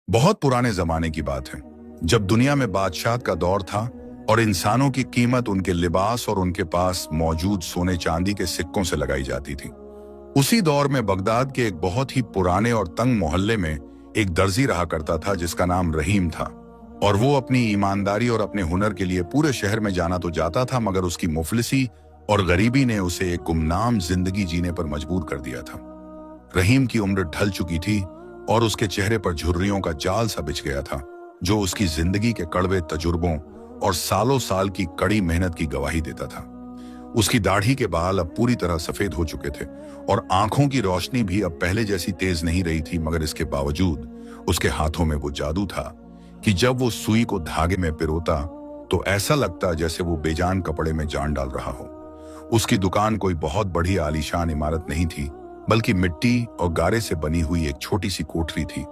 बहुत पुराने जमाने की बात है, जब दुनिया में बादशाह का दौर था और इंसानों की कीमत उनके लिबास और उनके पास मौजूद सोने चांदी के सिक्कों से लगाई जाती थी। उसी दौर में बगदाद के एक बहुत ही पुराने और तंग मोहल्ले में एक दर्जी रहा करता था जिसका नाम रहीम था। और वो अपनी ईमानदारी और अपने हुनर के लिए पूरे शहर में जाना तो जाता था, मगर उसकी मुफलिसी और गरीबी ने उसे एक गुमनाम जिंदगी जीने पर मजबूर कर दिया था। रहीम की उम्र ढल चुकी थी और उसके चेहरे पर झुर्रियों का जाल सा बिछ गया था, जो उसकी जिंदगी के कड़वे तजुर्बों और सालों साल की कड़ी मेहनत की गवाही देता था। उसकी दाढ़ी के बाल अब पूरी तरह सफेद हो चुके थे और आंखों की रोशनी भी अब पहले जैसी तेज नहीं रही थी, मगर इसके बावजूद उसके हाथों में वो जादू था कि जब वो सुई को धागे में पिरोता तो ऐसा लगता जैसे वो बेजान कपड़े में जान डाल रहा हो। उसकी दुकान कोई बहुत बड़ी आलीशान इमारत नहीं थी, बल्कि मिट्टी और गारे से बनी हुई एक छोटी सी कोठरी थी,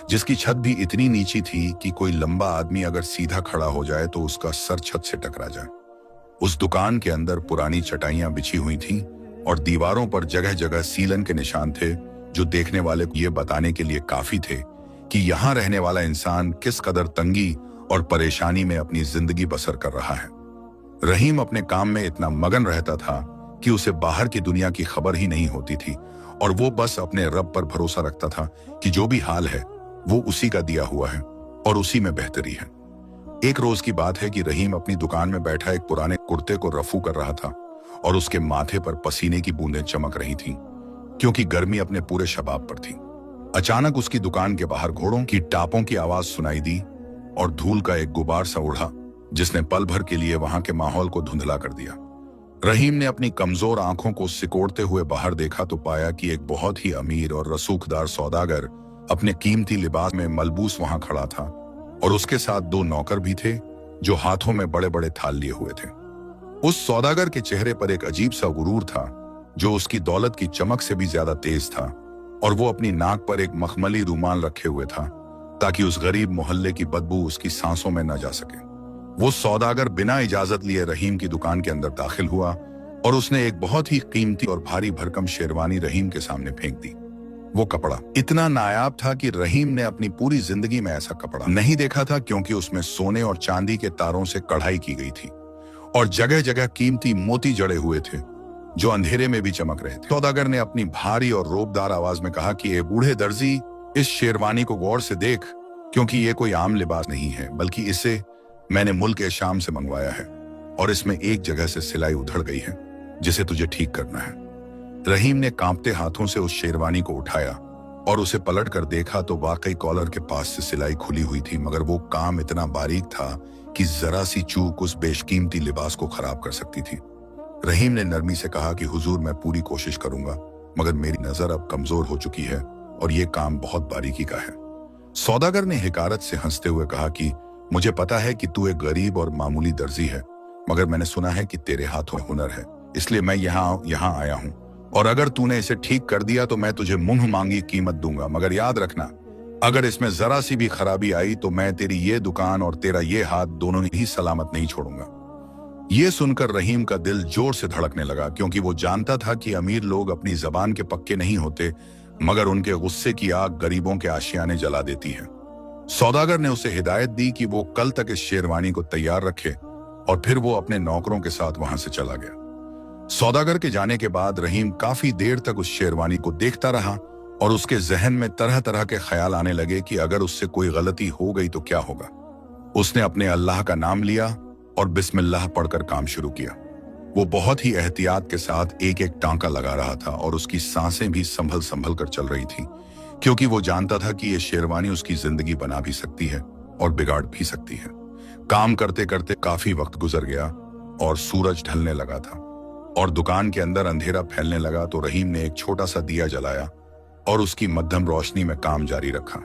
जिसकी छत भी इतनी नीची थी कि कोई लंबा आदमी अगर सीधा खड़ा हो जाए तो उसका सर छत से टकरा जाए। उस दुकान के अंदर पुरानी चटाइयां बिछी हुई थीं और दीवारों पर जगह जगह सीलन के निशान थे, जो देखने वाले को ये बताने के लिए काफी थे कि यहाँ रहने वाला इंसान किस कदर तंगी और परेशानी में अपनी जिंदगी बसर कर रहा है। रहीम अपने काम में इतना मगन रहता था कि उसे बाहर की दुनिया की खबर ही नहीं होती थी, और वो बस अपने रब पर भरोसा रखता था कि जो भी हाल है वो उसी का दिया हुआ है और उसी में बेहतरी है। एक रोज की बात है कि रहीम अपनी दुकान में बैठा एक पुराने कुर्ते को रफू कर रहा था और उसके माथे पर पसीने की बूंदें चमक रही थीं, क्योंकि गर्मी अपने पूरे शबाब पर थी। अचानक उसकी दुकान के बाहर घोड़ों की टापों की आवाज सुनाई दी और धूल का एक गुबार सा उड़ा, जिसने पल भर के लिए वहां के माहौल को धुंधला कर दिया। रहीम ने अपनी कमजोर आंखों को सिकोड़ते हुए बाहर देखा तो पाया कि एक बहुत ही अमीर और रसूखदार सौदागर अपने कीमती लिबास में मलबूस वहां खड़ा था, और उसके साथ दो नौकर भी थे जो हाथों में बड़े बड़े थाल लिए हुए थे। उस सौदागर के चेहरे पर एक अजीब सा गुरूर था, जो उसकी दौलत की चमक से भी ज्यादा तेज था, और वो अपनी नाक पर एक मखमली रूमाल रखे हुए था ताकि उस गरीब मोहल्ले की बदबू उसकी सांसों में न जा सके। वो सौदागर बिना इजाजत लिए रहीम की दुकान के अंदर दाखिल हुआ और उसने एक बहुत ही कीमती और भारी भरकम शेरवानी रहीम के सामने फेंक दी। वो कपड़ा इतना नायाब था कि रहीम ने अपनी पूरी जिंदगी में ऐसा कपड़ा नहीं देखा था, क्योंकि उसमें सोने और चांदी के तारों से कढ़ाई की गई थी और जगह जगह कीमती मोती जड़े हुए थे, जो अंधेरे में भी चमक रहे थे। सौदागर ने अपनी भारी और रोबदार आवाज में कहा कि ए बूढ़े दर्जी, इस शेरवानी को गौर से देख, क्योंकि ये कोई आम लिबास नहीं है, बल्कि इसे मैंने मुल्क ए शाम से मंगवाया है और इसमें एक जगह से सिलाई उधड़ गई है, जिसे तुझे ठीक करना है। रहीम ने कांपते हाथों से उस शेरवानी को उठाया और उसे पलट कर देखा तो वाकई कॉलर के पास से सिलाई खुली हुई थी, मगर वो काम इतना बारीक था कि जरा सी चूक उस बेशकीमती लिबास को खराब कर सकती थी। रहीम ने नरमी से कहा कि हुजूर, मैं पूरी कोशिश करूंगा, मगर मेरी नजर अब कमजोर हो चुकी है और ये काम बहुत बारीकी का है। सौदागर ने हिकारत से हंसते हुए कहा कि मुझे पता है कि तू एक गरीब और मामूली दर्जी है, मगर मैंने सुना है कि तेरे हाथों में हुनर है, इसलिए मैं यहाँ आया हूँ, और अगर तूने इसे ठीक कर दिया तो मैं तुझे मुंह मांगी कीमत दूंगा। मगर याद रखना, अगर इसमें जरा सी भी खराबी आई तो मैं तेरी ये दुकान और तेरा ये हाथ दोनों ही सलामत नहीं छोड़ूंगा। ये सुनकर रहीम का दिल जोर से धड़कने लगा, क्योंकि वो जानता था कि अमीर लोग अपनी जबान के पक्के नहीं होते, मगर उनके गुस्से की आग गरीबों के आशियाने जला देती है। सौदागर ने उसे हिदायत दी कि वो कल तक इस शेरवानी को तैयार रखे, और फिर वो अपने नौकरों के साथ वहां से चला गया। सौदागर के जाने के बाद रहीम काफी देर तक उस शेरवानी को देखता रहा और उसके जहन में तरह तरह के ख्याल आने लगे कि अगर उससे कोई गलती हो गई तो क्या होगा। उसने अपने अल्लाह का नाम लिया और बिस्मिल्लाह पढ़कर काम शुरू किया। वो बहुत ही एहतियात के साथ एक एक टांका लगा रहा था और उसकी सांसें भी संभल संभल कर चल रही थी, क्योंकि वो जानता था कि ये शेरवानी उसकी जिंदगी बना भी सकती है और बिगाड़ भी सकती है। काम करते करते काफी वक्त गुजर गया और सूरज ढलने लगा था और दुकान के अंदर अंधेरा फैलने लगा, तो रहीम ने एक छोटा सा दिया जलाया और उसकी मध्यम रोशनी में काम जारी रखा।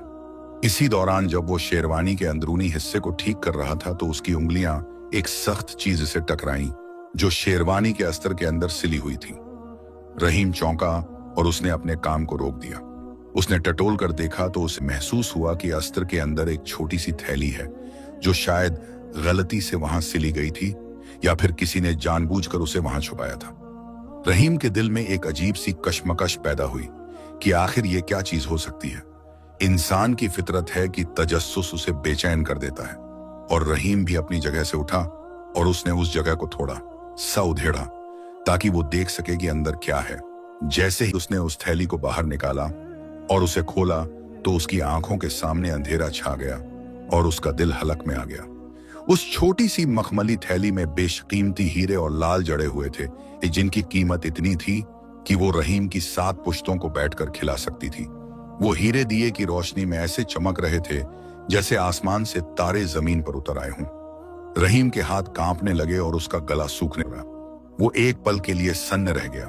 इसी दौरान जब वो शेरवानी के अंदरूनी हिस्से को ठीक कर रहा था तो उसकी उंगलियां एक सख्त चीज से टकराईं, जो शेरवानी के अस्तर के अंदर सिली हुई थी। रहीम चौंका और उसने अपने काम को रोक दिया। उसने टटोल कर देखा तो उसे महसूस हुआ कि अस्तर के अंदर एक छोटी सी थैली है, जो शायद गलती से वहां सिली गई थी या फिर किसी ने जानबूझकर उसे वहां छुपाया था। रहीम के दिल में एक अजीब सी कशमकश पैदा हुई कि आखिर ये क्या चीज हो सकती है। इंसान की फितरत है कि तजस्सुस उसे बेचैन कर देता है, और रहीम भी अपनी जगह से उठा और उसने उस जगह को थोड़ा सा उधेड़ा ताकि वो देख सके कि अंदर क्या है। जैसे ही उसने उस थैली को बाहर निकाला और उसे खोला तो उसकी आंखों के सामने अंधेरा छा गया और उसका दिल हलक में आ गया। उस छोटी सी मखमली थैली में बेशकीमती हीरे और लाल जड़े हुए थे, जिनकी कीमत इतनी थी कि वो रहीम की 7 पुश्तों को बैठकर खिला सकती थी। वो हीरे दिए की रोशनी में ऐसे चमक रहे थे जैसे आसमान से तारे जमीन पर उतर आए हों। रहीम के हाथ कांपने लगे और उसका गला सूखने लगा। वो एक पल के लिए सन्न रह गया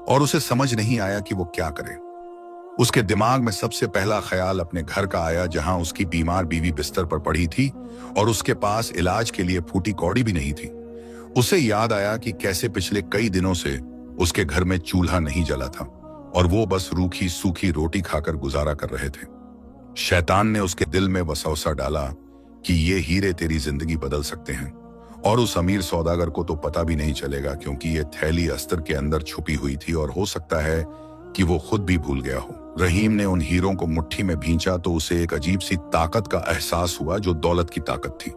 और उसे समझ नहीं आया कि वो क्या करे। उसके दिमाग में सबसे पहला ख्याल अपने घर का आया, जहां उसकी बीमार बीवी बिस्तर पर पड़ी थी और उसके पास इलाज के लिए फूटी कौड़ी भी नहीं थी। उसे याद आया कि कैसे पिछले कई दिनों से उसके घर में चूल्हा नहीं जला था और वो बस रूखी सूखी रोटी खाकर गुजारा कर रहे थे। शैतान ने उसके दिल में वसवसा डाला कि ये हीरे तेरी जिंदगी बदल सकते हैं, और उस अमीर सौदागर को तो पता भी नहीं चलेगा, क्योंकि ये थैली अस्तर के अंदर छुपी हुई थी और हो सकता है कि वो खुद भी भूल गया हो। रहीम ने उन हीरों को मुट्ठी में भींचा तो उसे एक अजीब सी ताकत का एहसास हुआ, जो दौलत की ताकत थी।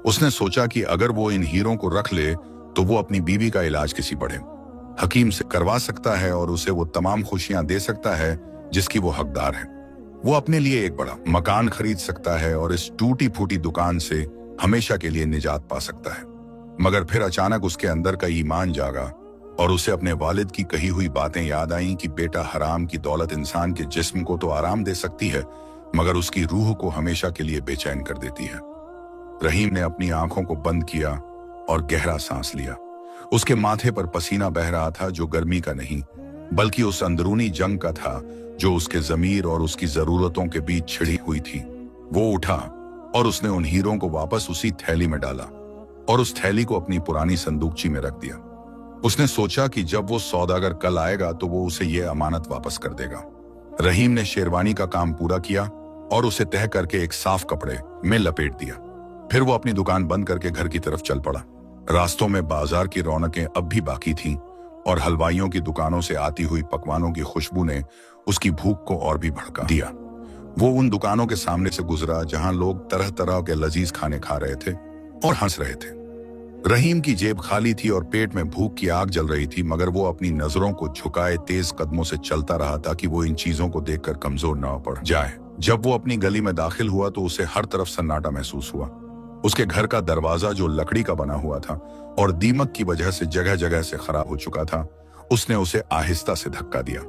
उसने सोचा कि अगर वो इन हीरों को रख ले तो वो अपनी बीवी का इलाज किसी बड़े हकीम से करवा सकता है और उसे वो तमाम खुशियां दे सकता है जिसकी वो हकदार है। वो अपने लिए एक बड़ा मकान खरीद सकता है और इस टूटी फूटी दुकान से हमेशा के लिए निजात पा सकता है। मगर फिर अचानक उसके अंदर का ईमान जागा और उसे अपने वालिद की कही हुई बातें याद आईं कि बेटा, हराम की दौलत इंसान के जिस्म को तो आराम दे सकती है मगर उसकी रूह को हमेशा के लिए बेचैन कर देती है। रहीम ने अपनी आंखों को बंद किया और गहरा सांस लिया। उसके माथे पर पसीना बह रहा था, जो गर्मी का नहीं बल्कि उस अंदरूनी जंग का था जो उसके ज़मीर और उसकी जरूरतों के बीच छिड़ी हुई थी। वो उठा और उसने उन हीरों को वापस उसी थैली में डाला और उस थैली को अपनी पुरानी संदूकची में रख दिया। उसने सोचा कि जब वो सौदागर कल आएगा तो वो उसे ये अमानत वापस कर देगा। रहीम ने शेरवानी का काम पूरा किया और उसे तह करके एक साफ कपड़े में लपेट दिया। फिर वो अपनी दुकान बंद करके घर की तरफ चल पड़ा। रास्तों में बाजार की रौनकें अब भी बाकी थीं और हलवाइयों की दुकानों से आती हुई पकवानों की खुशबू ने उसकी भूख को और भी भड़का दिया। वो उन दुकानों के सामने से गुजरा जहां लोग तरह तरह के लजीज खाने खा रहे थे और हंस रहे थे। रहीम की जेब खाली थी और पेट में भूख की आग जल रही थी, मगर वो अपनी नजरों को झुकाए तेज कदमों से चलता रहा ताकि वो इन चीजों को देखकर कमजोर न पड़ जाए। जब वो अपनी गली में दाखिल हुआ तो उसे हर तरफ सन्नाटा महसूस हुआ। उसके घर का दरवाजा, जो लकड़ी का बना हुआ था और दीमक की वजह से जगह जगह से खराब हो चुका था, उसने उसे आहिस्ता से धक्का दिया।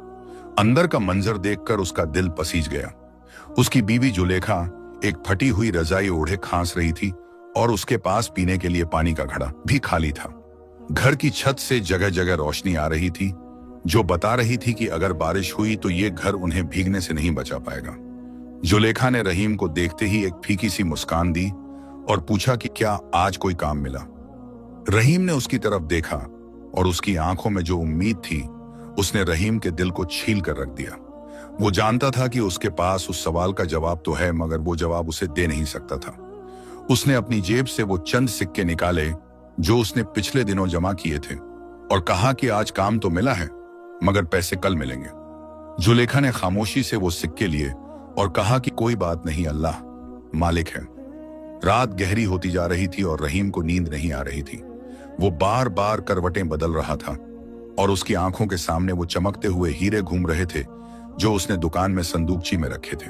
अंदर का मंजर देखकर उसका दिल पसीज गया। उसकी बीवी जुलेखा एक फटी हुई रजाई ओढ़े खांस रही थी और उसके पास पीने के लिए पानी का घड़ा भी खाली था। घर की छत से जगह जगह रोशनी आ रही थी, जो बता रही थी कि अगर बारिश हुई तो ये घर उन्हें भीगने से नहीं बचा पाएगा। जुलेखा ने रहीम को देखते ही एक फीकी सी मुस्कान दी और पूछा कि क्या आज कोई काम मिला। रहीम ने उसकी तरफ देखा और उसकी आंखों में जो उम्मीद थी उसने रहीम के दिल को छील कर रख दिया। वो जानता था कि उसके पास उस सवाल का जवाब तो है, मगर वो जवाब उसे दे नहीं सकता था। उसने अपनी जेब से वो चंद सिक्के निकाले जो उसने पिछले दिनों जमा किए थे और कहा कि आज काम तो मिला है मगर पैसे कल मिलेंगे। जुलेखा ने खामोशी से वो सिक्के लिए और कहा कि कोई बात नहीं, अल्लाह मालिक है। रात गहरी होती जा रही थी और रहीम को नींद नहीं आ रही थी। वो बार बार करवटें बदल रहा था और उसकी आंखों के सामने वो चमकते हुए हीरे घूम रहे थे जो उसने दुकान में संदूकची में रखे थे।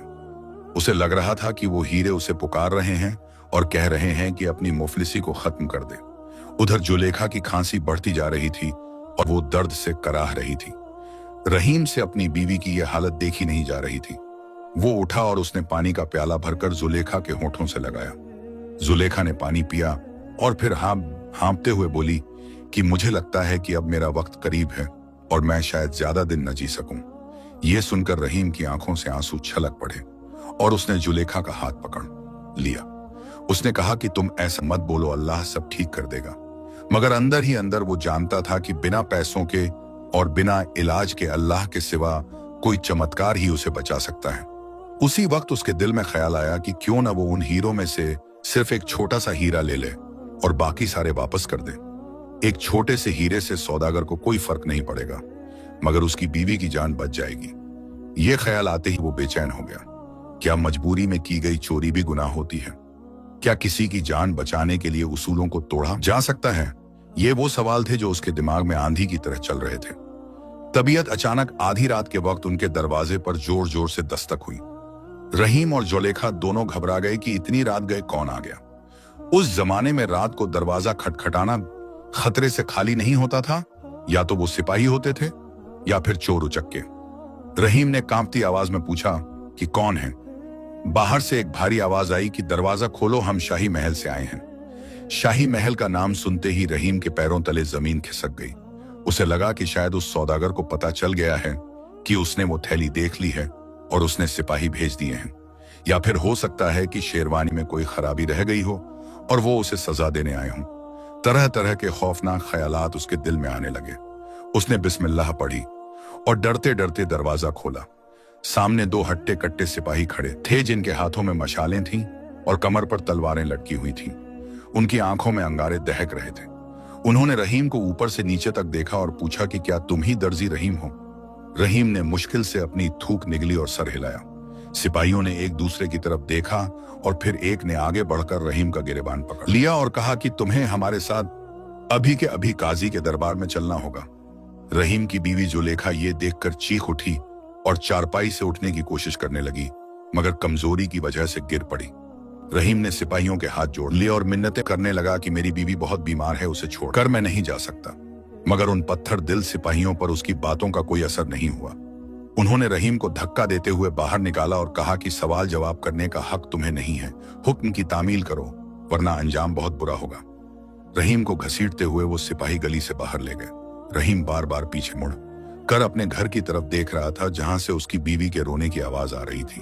उसे लग रहा था कि वो हीरे उसे पुकार रहे हैं और कह रहे हैं कि अपनी मुफलिसी को खत्म कर दे। उधर जुलेखा की खांसी बढ़ती जा रही थी और वो दर्द से कराह रही थी। रहीम से अपनी बीवी की यह हालत देखी नहीं जा रही थी। वो उठा और उसने पानी का प्याला भरकर जुलेखा के होठों से लगाया। जुलेखा ने पानी पिया और फिर हाँपते हुए बोली कि मुझे लगता है कि अब मेरा वक्त करीब है और मैं शायद ज्यादा दिन न जी सकूं। यह सुनकर रहीम की आंखों से आंसू छलक पड़े और उसने जुलेखा का हाथ पकड़ लिया। उसने कहा कि तुम ऐसा मत बोलो, अल्लाह सब ठीक कर देगा। मगर अंदर ही अंदर वो जानता था कि बिना पैसों के और बिना इलाज के अल्लाह के सिवा कोई चमत्कार ही उसे बचा सकता है। उसी वक्त उसके दिल में ख्याल आया कि क्यों न वो उन हीरों में से सिर्फ एक छोटा सा हीरा ले ले और बाकी सारे वापस कर दे। एक छोटे से हीरे से सौदागर को कोई फर्क नहीं पड़ेगा, मगर उसकी बीवी की जान बच जाएगी। ये ख्याल आते ही वो बेचैन हो गया। क्या मजबूरी में की गई चोरी भी गुनाह होती है? क्या किसी की जान बचाने के लिए उसूलों को तोड़ा जा सकता है? ये वो सवाल थे जो उसके दिमाग में आंधी की तरह चल रहे थे। तबीयत अचानक आधी रात के वक्त उनके दरवाजे पर जोर जोर से दस्तक हुई। रहीम और जुलेखा दोनों घबरा गए कि इतनी रात गए कौन आ गया। उस जमाने में रात को दरवाजा खटखटाना खतरे से खाली नहीं होता था। या तो वो सिपाही होते थे या फिर चोर उचक्के। रहीम ने कांपती आवाज में पूछा कि कौन है। बाहर से एक भारी आवाज आई कि दरवाजा खोलो, हम शाही महल से आए हैं। शाही महल का नाम सुनते ही रहीम के पैरों तले जमीन खिसक गई। उसे लगा कि शायद उस सौदागर को पता चल गया है कि उसने वो थैली देख ली है और उसने सिपाही भेज दिए हैं। या फिर हो सकता है कि शेरवानी में कोई खराबी रह गई हो और वो उसे सजा देने आए हों। तरह तरह के खौफनाक ख्यालात उसके दिल में आने लगे। उसने बिस्मिल्लाह पढ़ी और डरते डरते दरवाजा खोला। सामने दो हट्टे कट्टे सिपाही खड़े थे जिनके हाथों में मशालें थीं और कमर पर तलवारें लटकी हुई थीं। उनकी आंखों में अंगारे दहक रहे थे। उन्होंने रहीम को ऊपर से नीचे तक देखा और पूछा कि क्या तुम ही दर्जी रहीम हो? रहीम ने मुश्किल से अपनी थूक निगली और सर हिलाया। सिपाहियों ने एक दूसरे की तरफ देखा और फिर एक ने आगे बढ़कर रहीम का गिरेबान पकड़ लिया और कहा कि तुम्हें हमारे साथ अभी के अभी काजी के दरबार में चलना होगा। रहीम की बीवी जुलेखा ये देखकर चीख उठी और चारपाई से उठने की कोशिश करने लगी, मगर कमजोरी की वजह से गिर पड़ी। रहीम ने सिपाहियों के हाथ जोड़ लिए और मिन्नतें करने लगा कि मेरी बीवी बहुत बीमार है, उसे छोड़कर मैं नहीं जा सकता। मगर उन पत्थर दिल सिपाहियों पर उसकी बातों का कोई असर नहीं हुआ। उन्होंने रहीम को धक्का देते हुए बाहर निकाला और कहा कि सवाल जवाब करने का हक तुम्हें नहीं है, हुक्म की तामील करो वरना अंजाम बहुत बुरा होगा। रहीम को घसीटते हुए वो सिपाही गली से बाहर ले गए। रहीम बार बार पीछे मुड़ कर अपने घर की तरफ देख रहा था जहां से उसकी बीवी के रोने की आवाज आ रही थी।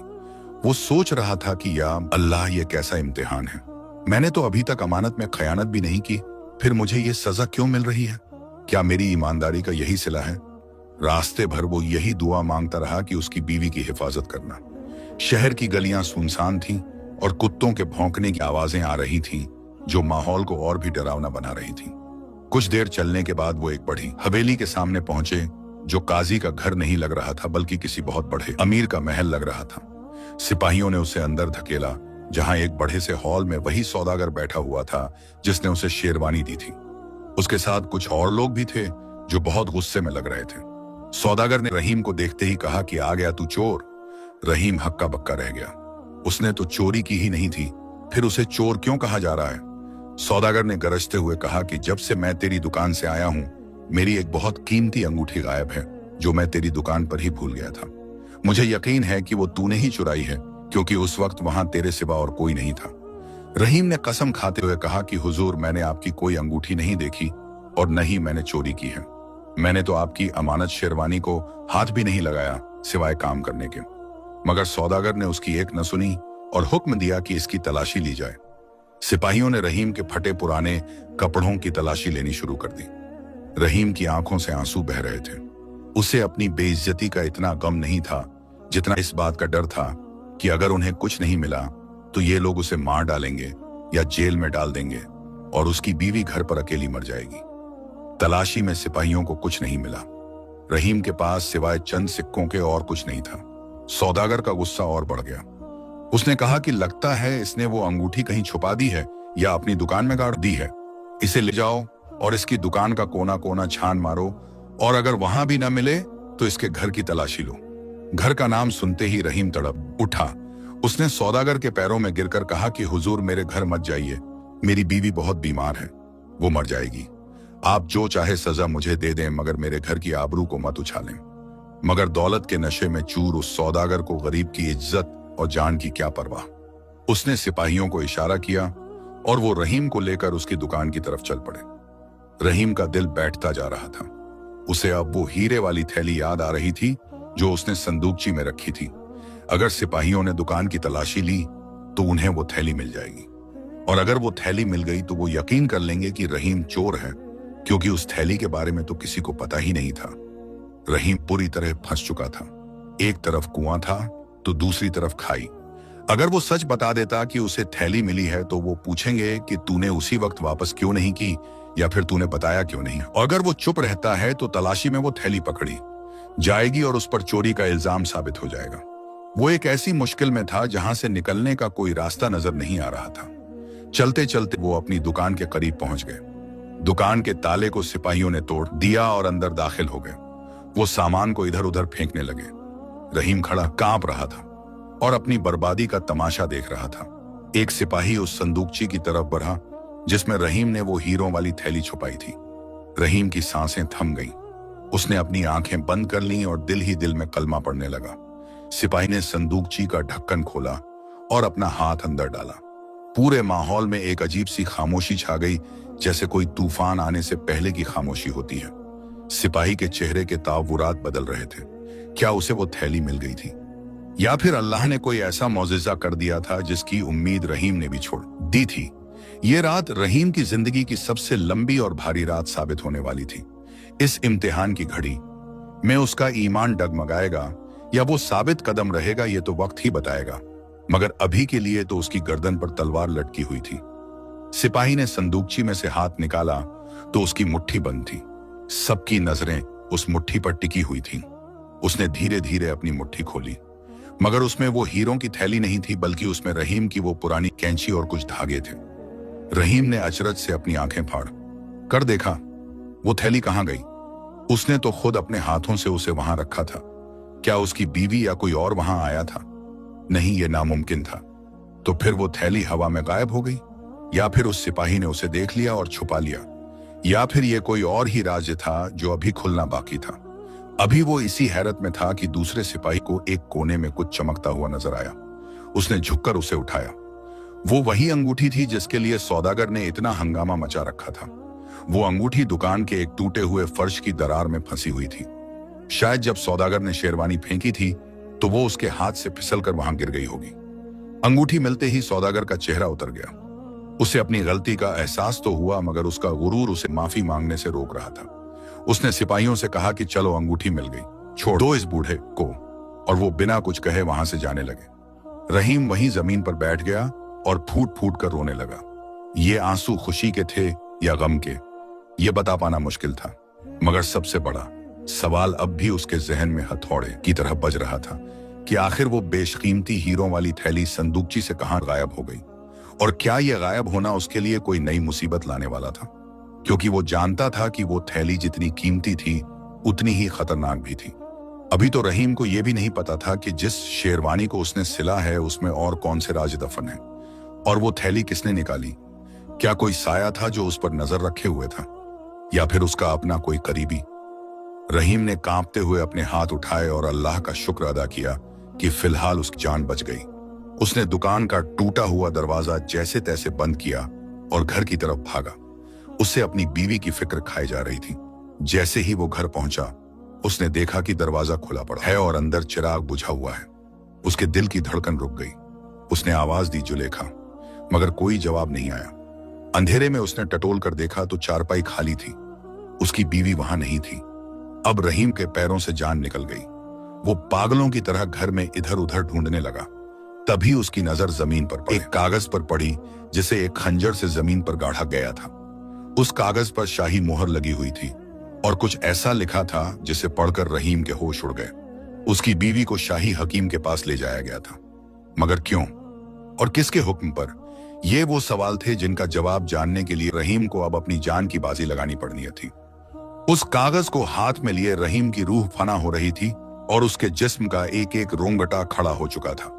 वो सोच रहा था कि या अल्लाह, ये कैसा इम्तिहान है। मैंने तो अभी तक अमानत में खयानत भी नहीं की, फिर मुझे ये सजा क्यों मिल रही है? क्या मेरी ईमानदारी का यही सिला है? रास्ते भर वो यही दुआ मांगता रहा कि उसकी बीवी की हिफाजत करना। शहर की गलियां सुनसान थीं और कुत्तों के भौंकने की आवाजें आ रही थीं जो माहौल को और भी डरावना बना रही थीं। कुछ देर चलने के बाद वो एक बड़ी हवेली के सामने पहुंचे जो काजी का घर नहीं लग रहा था बल्कि किसी बहुत बड़े अमीर का महल लग रहा था। सिपाहियों ने उसे अंदर धकेला जहां एक बड़े से हॉल में वही सौदागर बैठा हुआ था जिसने उसे शेरवानी दी थी। उसके साथ कुछ और लोग भी थे जो बहुत गुस्से में लग रहे थे। सौदागर ने रहीम को देखते ही कहा कि आ गया तू चोर। रहीम हक्का बक्का रह गया। उसने तो चोरी की ही नहीं थी, फिर उसे चोर क्यों कहा जा रहा है? सौदागर ने गरजते हुए कहा कि जब से मैं तेरी दुकान से आया हूं मेरी एक बहुत कीमती अंगूठी गायब है जो मैं तेरी दुकान पर ही भूल गया था। मुझे यकीन है कि वो तूने ही चुराई है क्योंकि उस वक्त वहां तेरे सिवा और कोई नहीं था। रहीम ने कसम खाते हुए कहा कि हुजूर, मैंने आपकी कोई अंगूठी नहीं देखी और न ही मैंने चोरी की है। मैंने तो आपकी अमानत शेरवानी को हाथ भी नहीं लगाया सिवाय काम करने के। मगर सौदागर ने उसकी एक न सुनी और हुक्म दिया कि इसकी तलाशी ली जाए। सिपाहियों ने रहीम के फटे पुराने कपड़ों की तलाशी लेनी शुरू कर दी। रहीम की आंखों से आंसू बह रहे थे। उसे अपनी बेइज्जती का इतना गम नहीं था जितना इस बात का डर था कि अगर उन्हें कुछ नहीं मिला तो ये लोग उसे मार डालेंगे या जेल में डाल देंगे और उसकी बीवी घर पर अकेली मर जाएगी। तलाशी में सिपाहियों को कुछ नहीं मिला। रहीम के पास सिवाय चंद सिक्कों के और कुछ नहीं था। सौदागर का गुस्सा और बढ़ गया। उसने कहा कि लगता है इसने वो अंगूठी कहीं छुपा दी है या अपनी दुकान में गाड़ दी है। इसे ले जाओ और इसकी दुकान का कोना कोना छान मारो और अगर वहां भी न मिले तो इसके घर की तलाशी लो। घर का नाम सुनते ही रहीम तड़प उठा। उसने सौदागर के पैरों में गिरकर कहा कि हुजूर, मेरे घर मत जाइए, मेरी बीवी बहुत बीमार है, वो मर जाएगी। आप जो चाहे सजा मुझे दे दें मगर मेरे घर की आबरू को मत उछालें। मगर दौलत के नशे में चूर उस सौदागर को गरीब की इज्जत और जान की क्या परवाह। उसने सिपाहियों को इशारा किया और वो रहीम को लेकर उसकी दुकान की तरफ चल पड़े। रहीम का दिल बैठता जा रहा था। उसे अब वो हीरे वाली थैली याद आ रही थी जो उसने संदूकची में रखी थी। अगर सिपाहियों ने दुकान की तलाशी ली तो उन्हें वो थैली मिल जाएगी और अगर वो थैली मिल गई तो वो यकीन कर लेंगे कि रहीम चोर है, क्योंकि उस थैली के बारे में तो किसी को पता ही नहीं था। रहीम पूरी तरह फंस चुका था। एक तरफ कुआं था तो दूसरी तरफ खाई। अगर वो सच बता देता कि उसे थैली मिली है तो वो पूछेंगे कि तूने उसी वक्त वापस क्यों नहीं की या फिर तूने बताया क्यों नहीं। और अगर वो चुप रहता है तो तलाशी में वो थैली पकड़ी जाएगी और उस पर चोरी का इल्जाम साबित हो जाएगा। वो एक ऐसी मुश्किल में था जहां से निकलने का कोई रास्ता नजर नहीं आ रहा था। चलते चलते वो अपनी दुकान के करीब पहुंच गए। दुकान के ताले को सिपाहियों ने तोड़ दिया और अंदर दाखिल हो गए। वो सामान को इधर उधर फेंकने लगे। रहीम खड़ा कांप रहा था और अपनी बर्बादी का तमाशा देख रहा था। एक सिपाही उस संदूकची की तरफ बढ़ा जिसमें रहीम ने वो हीरों वाली थैली छुपाई थी। रहीम की सांसें थम गईं। उसने अपनी आंखें बंद कर लीं और दिल ही दिल में कलमा पढ़ने लगा। सिपाही ने संदूकची का ढक्कन खोला और अपना हाथ अंदर डाला। पूरे माहौल में एक अजीब सी खामोशी छा गई, जैसे कोई तूफान आने से पहले की खामोशी होती है। सिपाही के चेहरे के ताव्वुरात बदल रहे थे। क्या उसे वो थैली मिल गई थी, या फिर अल्लाह ने कोई ऐसा मौजिज़ा कर दिया था जिसकी उम्मीद रहीम ने भी छोड़ दी थी। ये रात रहीम की जिंदगी की सबसे लंबी और भारी रात साबित होने वाली थी। इस इम्तिहान की घड़ी में उसका ईमान डगमगाएगा या वो साबित कदम रहेगा, ये तो वक्त ही बताएगा। मगर अभी के लिए तो उसकी गर्दन पर तलवार लटकी हुई थी। सिपाही ने संदूकची में से हाथ निकाला तो उसकी मुट्ठी बंद थी। सबकी नजरें उस मुट्ठी पर टिकी हुई थीं। उसने धीरे धीरे अपनी मुट्ठी खोली, मगर उसमें वो हीरों की थैली नहीं थी, बल्कि उसमें रहीम की वो पुरानी कैंची और कुछ धागे थे। रहीम ने अचरज से अपनी आंखें फाड़ कर देखा, वो थैली कहाँ गई? उसने तो खुद अपने हाथों से उसे वहां रखा था। क्या उसकी बीवी या कोई और वहां आया था? नहीं, ये नामुमकिन था। तो फिर वो थैली हवा में गायब हो गई, या फिर उस सिपाही ने उसे देख लिया और छुपा लिया, या फिर ये कोई और ही राज था जो अभी खुलना बाकी था। अभी वो इसी हैरत में था कि दूसरे सिपाही को एक कोने में कुछ चमकता हुआ नजर आया। उसने झुककर उसे उठाया। वो वही अंगूठी थी जिसके लिए सौदागर ने इतना हंगामा मचा रखा था। वो अंगूठी दुकान के एक टूटे हुए फर्श की दरार में फंसी हुई थी। शायद जब सौदागर ने शेरवानी फेंकी थी तो वो उसके हाथ से फिसलकर वहां गिर गई होगी। अंगूठी मिलते ही सौदागर का चेहरा उतर गया। उसे अपनी गलती का एहसास तो हुआ, मगर उसका गुरूर उसे माफी मांगने से रोक रहा था। उसने सिपाहियों से कहा कि चलो, अंगूठी मिल गई, छोड़ दो इस बूढ़े को। और वो बिना कुछ कहे वहां से जाने लगे। रहीम वहीं जमीन पर बैठ गया और फूट फूट कर रोने लगा। ये आंसू खुशी के थे या गम के, ये बता पाना मुश्किल था। मगर सबसे बड़ा सवाल अब भी उसके जहन में हथौड़े की तरह बज रहा था कि आखिर वो बेशकीमती हीरों वाली थैली संदूकची से कहां गायब हो गई, और क्या यह गायब होना उसके लिए कोई नई मुसीबत लाने वाला था? क्योंकि वो जानता था कि वो थैली जितनी कीमती थी उतनी ही खतरनाक भी थी। अभी तो रहीम को यह भी नहीं पता था कि जिस शेरवानी को उसने सिला है उसमें और कौन से राज दफन है, और वो थैली किसने निकाली। क्या कोई साया था जो उस पर नजर रखे हुए था, या फिर उसका अपना कोई करीबी? रहीम ने कांपते हुए अपने हाथ उठाए और अल्लाह का शुक्र अदा किया कि फिलहाल उसकी जान बच गई। उसने दुकान का टूटा हुआ दरवाजा जैसे तैसे बंद किया और घर की तरफ भागा। उससे अपनी बीवी की फिक्र खाई जा रही थी। जैसे ही वो घर पहुंचा, उसने देखा कि दरवाजा खुला पड़ा है और अंदर चिराग बुझा हुआ है। उसके दिल की धड़कन रुक गई। उसने आवाज दी, जुलेखा, मगर कोई जवाब नहीं आया। अंधेरे में उसने टटोल कर देखा तो चारपाई खाली थी। उसकी बीवी वहां नहीं थी। अब रहीम के पैरों से जान निकल गई। वो पागलों की तरह घर में इधर उधर ढूंढने लगा। तभी उसकी नजर जमीन पर पड़ी। एक कागज पर पड़ी जिसे एक खंजर से जमीन पर गाढ़ा गया था। उस कागज पर शाही मोहर लगी हुई थी और कुछ ऐसा लिखा था जिसे पढ़कर रहीम के होश उड़ गए। उसकी बीवी को शाही हकीम के पास ले जाया गया था, मगर क्यों और किसके हुक्म पर? ये वो सवाल थे जिनका जवाब जानने के लिए रहीम को अब अपनी जान की बाजी लगानी पड़नी थी। उस कागज को हाथ में लिए रहीम की रूह फना हो रही थी और उसके जिस्म का एक एक रोंगटा खड़ा हो चुका था,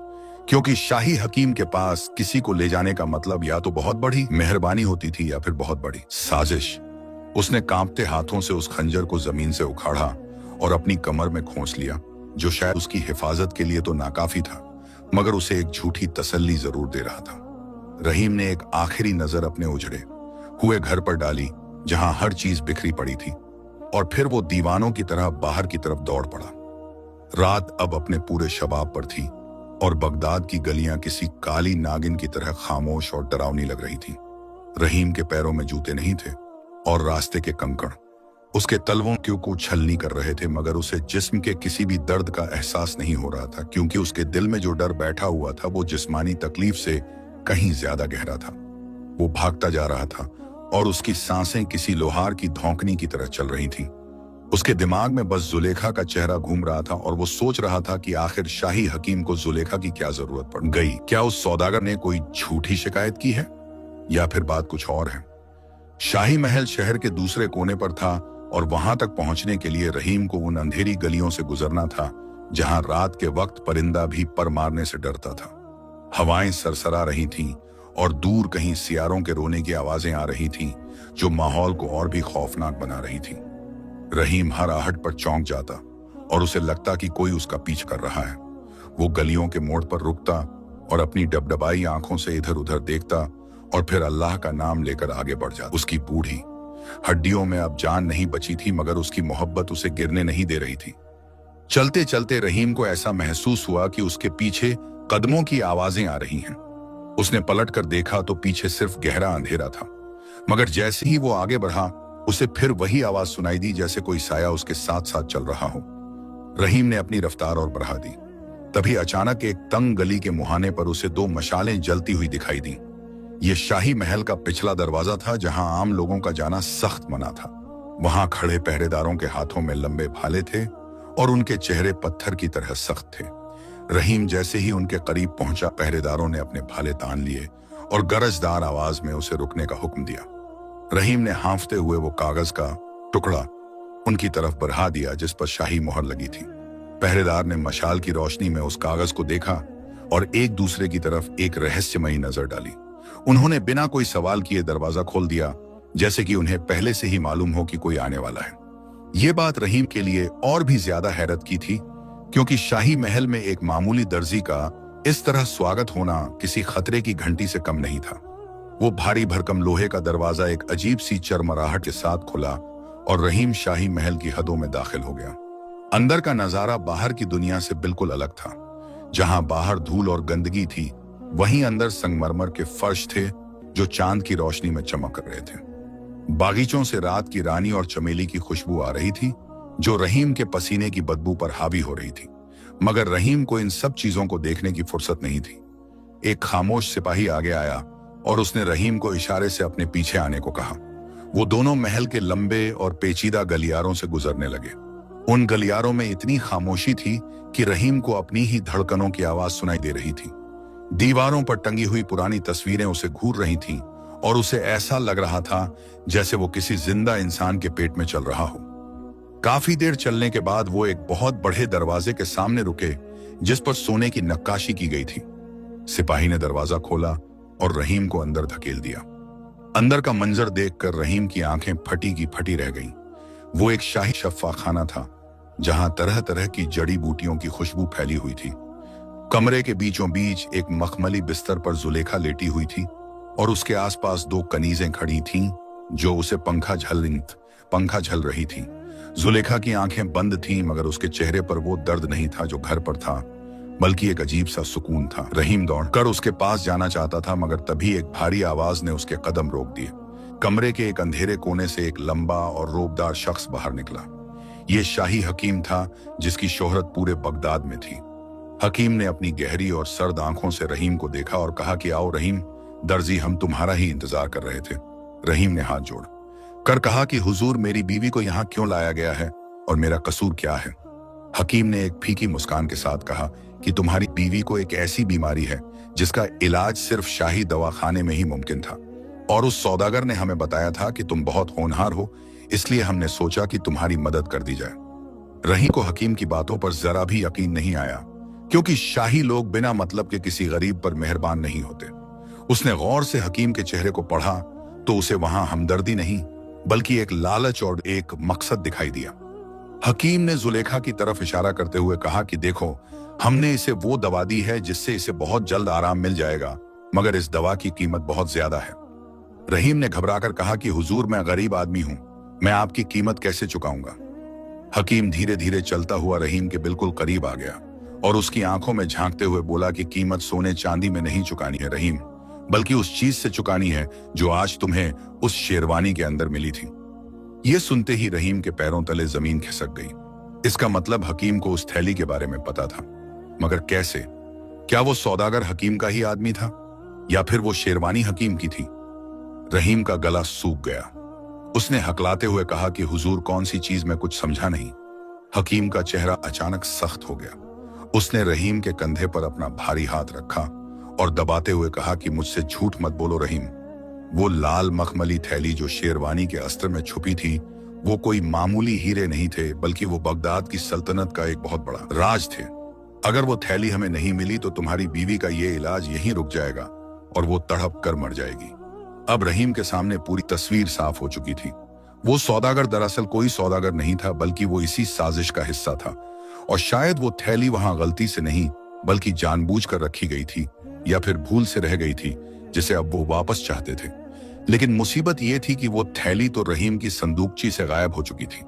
क्योंकि शाही हकीम के पास किसी को ले जाने का मतलब या तो बहुत बड़ी मेहरबानी होती थी या फिर बहुत बड़ी साजिश। उसने कांपते हाथों से उस खंजर को जमीन से उखाड़ा और अपनी कमर में खोंस लिया, जो शायद उसकी हिफाजत के लिए तो नाकाफी था, मगर उसे एक झूठी तसल्ली जरूर दे रहा था। रहीम ने एक आखिरी नजर अपने उजड़े हुए घर पर डाली, जहां हर चीज बिखरी पड़ी थी, और फिर वो दीवानों की तरह बाहर की तरफ दौड़ पड़ा। रात अब अपने पूरे शबाब पर थी और बगदाद की गलियां किसी काली नागिन की तरह खामोश और डरावनी लग रही थी। रहीम के पैरों में जूते नहीं थे और रास्ते के कंकड़ उसके तलवों को छलनी कर रहे थे, मगर उसे जिस्म के किसी भी दर्द का एहसास नहीं हो रहा था, क्योंकि उसके दिल में जो डर बैठा हुआ था वो जिस्मानी तकलीफ से कहीं ज्यादा गहरा था। वो भागता जा रहा था और उसकी सांसें किसी लोहार की धौंकनी की तरह चल रही थी। उसके दिमाग में बस जुलेखा का चेहरा घूम रहा था और वो सोच रहा था कि आखिर शाही हकीम को जुलेखा की क्या जरूरत पड़ गई। क्या उस सौदागर ने कोई झूठी शिकायत की है या फिर बात कुछ और है? शाही महल शहर के दूसरे कोने पर था और वहां तक पहुंचने के लिए रहीम को उन अंधेरी गलियों से गुजरना था जहां रात के वक्त परिंदा भी पर मारने से डरता था। हवाएं सरसरा रही थीं और दूर कहीं सियारों के रोने की आवाजें आ रही थीं जो माहौल को और भी खौफनाक बना रही थीं। रहीम हर आहट पर चौंक जाता और उसे लगता कि कोई उसका पीछा कर रहा है। वो गलियों के मोड़ पर रुकता और अपनी डबडबाई आंखों से इधर उधर देखता और फिर अल्लाह का नाम लेकर आगे बढ़ जाता। उसकी बूढ़ी हड्डियों में अब जान नहीं बची थी मगर उसकी मोहब्बत उसे गिरने नहीं दे रही थी। चलते चलते रहीम को ऐसा महसूस हुआ कि उसके पीछे कदमों की आवाजें आ रही हैं। उसने पलट कर देखा तो पीछे सिर्फ गहरा अंधेरा था, मगर जैसे ही वो आगे बढ़ा उसे फिर वही आवाज सुनाई दी जैसे कोई साया उसके साथ साथ चल रहा हो। रहीम ने अपनी रफ्तार और बढ़ा दी। तभी अचानक एक तंग गली के मुहाने पर उसे दो मशालें जलती हुई दिखाई दी। ये शाही महल का पिछला दरवाजा था जहां आम लोगों का जाना सख्त मना था। वहां खड़े पहरेदारों के हाथों में लंबे भाले थे और उनके चेहरे पत्थर की तरह सख्त थे। रहीम जैसे ही उनके करीब पहुंचा पहरेदारों ने अपने भाले तान लिए और गरजदार आवाज में उसे रुकने का हुक्म दिया। रहीम ने हांफते हुए वो कागज का टुकड़ा उनकी तरफ बढ़ा दिया जिस पर शाही मोहर लगी थी। पहरेदार ने मशाल की रोशनी में उस कागज को देखा और एक दूसरे की तरफ एक रहस्यमयी नजर डाली। उन्होंने बिना कोई सवाल किए दरवाजा खोल दिया जैसे कि उन्हें पहले से ही मालूम हो कि कोई आने वाला है। ये बात रहीम के लिए और भी ज्यादा हैरत की थी क्योंकि शाही महल में एक मामूली दर्जी का इस तरह स्वागत होना किसी खतरे की घंटी से कम नहीं था। वो भारी भरकम लोहे का दरवाजा एक अजीब सी चरमराहट के साथ खुला और रहीम शाही महल की हदों में दाखिल हो गया। अंदर का नजारा बाहर की दुनिया से बिल्कुल अलग था। जहां बाहर धूल और गंदगी थी वहीं अंदर संगमरमर के फर्श थे जो चांद की रोशनी में चमक रहे थे। बागीचों से रात की रानी और चमेली की खुशबू आ रही थी जो रहीम के पसीने की बदबू पर हावी हो रही थी, मगर रहीम को इन सब चीजों को देखने की फुर्सत नहीं थी। एक खामोश सिपाही आगे आया और उसने रहीम को इशारे से अपने पीछे आने को कहा। वो दोनों महल के लंबे और पेचीदा गलियारों से गुजरने लगे। उन गलियारों में इतनी खामोशी थी कि रहीम को अपनी ही धड़कनों की आवाज सुनाई दे रही थी। दीवारों पर टंगी हुई पुरानी तस्वीरें उसे घूर रही थीं और उसे ऐसा लग रहा था जैसे वो किसी जिंदा इंसान के पेट में चल रहा हो। काफी देर चलने के बाद वो एक बहुत बड़े दरवाजे के सामने रुके जिस पर सोने की नक्काशी की गई थी। सिपाही ने दरवाजा खोला और रहीम को अंदर धकेल दिया। अंदर का मंजर देखकर रहीम की आंखें फटी की फटी रह गईं। वो एक शाही शफ़ा खाना था जहां तरह तरह की जड़ी बूटियों की खुशबू फैली हुई थी। कमरे के बीचों बीच एक मखमली बिस्तर पर जुलेखा लेटी हुई थी और उसके आसपास दो कनीजें खड़ी थीं जो उसे पंखा झल रही थीं। जुलेखा की आंखें बंद थीं मगर उसके चेहरे पर वो दर्द नहीं था जो घर पर था, बल्कि एक अजीब सा सुकून था। रहीम दौड़कर उसके पास जाना चाहता था मगर तभी एक भारी आवाज ने उसके कदम रोक दिए। कमरे के एक अंधेरे कोने से एक लंबा और रोबदार शख्स बाहर निकला। ये शाही हकीम था जिसकी शोहरत पूरे बगदाद में थी। हकीम ने अपनी गहरी और सर्द आंखों से रहीम को देखा और कहा कि आओ रहीम, दर्जी हम तुम्हारा ही इंतजार कर रहे थे। रहीम ने हाथ जोड़ कर कहा कि हुजूर, मेरी बीवी को यहाँ क्यों लाया गया है और मेरा कसूर क्या है? हकीम ने एक फीकी मुस्कान के साथ कहा कि तुम्हारी बीवी को एक ऐसी बीमारी है जिसका इलाज सिर्फ शाही दवाखाने में ही मुमकिन था और उस सौदागर ने हमें बताया था कि तुम बहुत होनहार हो, इसलिए हमने सोचा कि तुम्हारी मदद कर दी जाए। रहीम को हकीम की बातों पर जरा भी यकीन नहीं आया क्योंकि शाही लोग बिना मतलब के किसी गरीब पर मेहरबान नहीं होते। उसने गौर से हकीम के चेहरे को पढ़ा तो उसे वहां हमदर्दी नहीं बल्कि एक लालच और एक मकसद दिखाई दिया। हकीम ने जुलेखा की तरफ इशारा करते हुए कहा कि देखो, हमने इसे वो दवा दी है जिससे इसे बहुत जल्द आराम मिल जाएगा, मगर इस दवा की कीमत बहुत ज्यादा है। रहीम ने घबराकर कहा कि हुजूर, मैं गरीब आदमी हूं, मैं आपकी कीमत कैसे चुकाऊंगा? हकीम धीरे धीरे चलता हुआ रहीम के बिल्कुल करीब आ गया और उसकी आंखों में झांकते हुए बोला कि कीमत सोने चांदी में नहीं चुकानी है रहीम, बल्कि उस चीज से चुकानी है जो आज तुम्हें उस शेरवानी के अंदर मिली थी। यह सुनते ही रहीम के पैरों तले जमीन खिसक गई। इसका मतलब हकीम को उस थैली के बारे में पता था, मगर कैसे? क्या वो सौदागर हकीम का ही आदमी था या फिर वो शेरवानी हकीम की थी? रहीम का गला सूख गया। उसने हकलाते हुए कहा कि हुजूर कौन सी चीज, मैं कुछ समझा नहीं। हकीम का चेहरा अचानक सख्त हो गया। उसने रहीम के कंधे पर अपना भारी हाथ रखा और दबाते हुए कहा कि मुझसे झूठ मत बोलो रहीम। वो लाल मखमली थैली जो शेरवानी के अस्त्र में छुपी थी, वो कोई मामूली हीरे नहीं थे, बल्कि वो बगदाद की सल्तनत का एक बहुत बड़ा राज थे। अगर वो थैली हमें नहीं मिली तो तुम्हारी बीवी का ये इलाज यहीं रुक जाएगा और वो तड़प कर मर जाएगी। अब रहीम के सामने पूरी तस्वीर साफ हो चुकी थी। वो सौदागर दरअसल कोई सौदागर नहीं था, बल्कि वो इसी साजिश का हिस्सा था। और शायद वो थैली वहां गलती से नहीं बल्कि जानबूझकर रखी गई थी, या फिर भूल से रह गई थी, जिसे अब वो वापस चाहते थे। लेकिन मुसीबत ये थी कि वो थैली तो रहीम की संदूकची से गायब हो चुकी थी।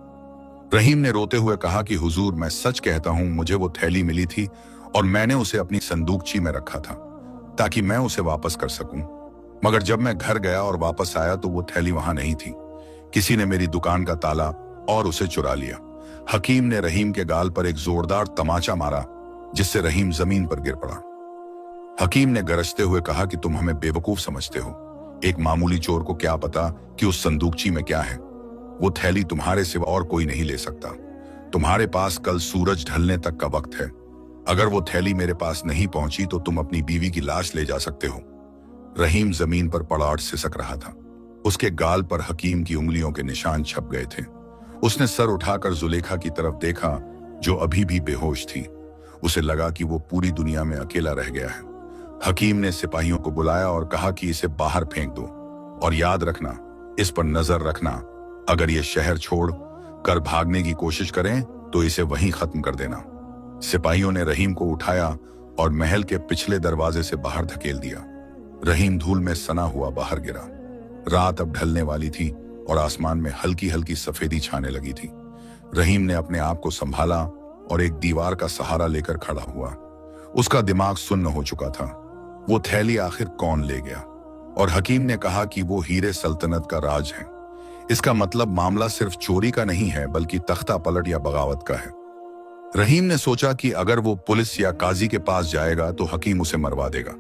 रहीम ने रोते हुए कहा कि हुजूर, मैं सच कहता हूं, मुझे वो थैली मिली थी और मैंने उसे अपनी संदूकची में रखा था ताकि मैं उसे वापस कर सकूं। मगर जब मैं घर गया और वापस आया तो वो थैली वहां नहीं थी। किसी ने मेरी दुकान का ताला और उसे चुरा लिया। हकीम ने रहीम के गाल पर एक जोरदार तमाचा मारा, जिससे रहीम जमीन पर गिर पड़ा। हकीम ने गरजते हुए कहा कि तुम हमें बेवकूफ समझते हो। एक मामूली चोर को क्या पता कि उस संदूकची में क्या है। वो थैली तुम्हारे सिवा और कोई नहीं ले सकता। तुम्हारे पास कल सूरज ढलने तक का वक्त है। अगर वो थैली मेरे पास नहीं पहुंची तो तुम अपनी बीवी की लाश ले जा सकते हो। रहीम जमीन पर पड़ाड़ सिसक रहा था। उसके गाल पर हकीम की उंगलियों के निशान छप गए थे। उसने सर उठाकर जुलेखा की तरफ देखा, जो अभी भी बेहोश थी। उसे लगा कि वो पूरी दुनिया में अकेला रह गया है। हकीम ने सिपाहियों को बुलाया और कहा कि इसे बाहर फेंक दो, और याद रखना, इस पर नजर रखना। अगर ये शहर छोड़ कर भागने की कोशिश करें तो इसे वहीं खत्म कर देना। सिपाहियों ने रहीम को उठाया और महल के पिछले दरवाजे से बाहर धकेल दिया। रहीम धूल में सना हुआ बाहर गिरा। रात अब ढलने वाली थी और आसमान में हल्की हल्की सफेदी छाने लगी थी। रहीम ने अपने आप को संभाला और एक दीवार का सहारा लेकर खड़ा हुआ। उसका दिमाग सुन्न हो चुका था। वो थैली आखिर कौन ले गया? और हकीम ने कहा कि वो हीरे सल्तनत का राज है। इसका मतलब मामला सिर्फ चोरी का नहीं है, बल्कि तख्ता पलट या बगावत का है। रहीम ने सोचा कि अगर वो पुलिस या काजी के पास जाएगा तो हकीम उसे मरवा देगा।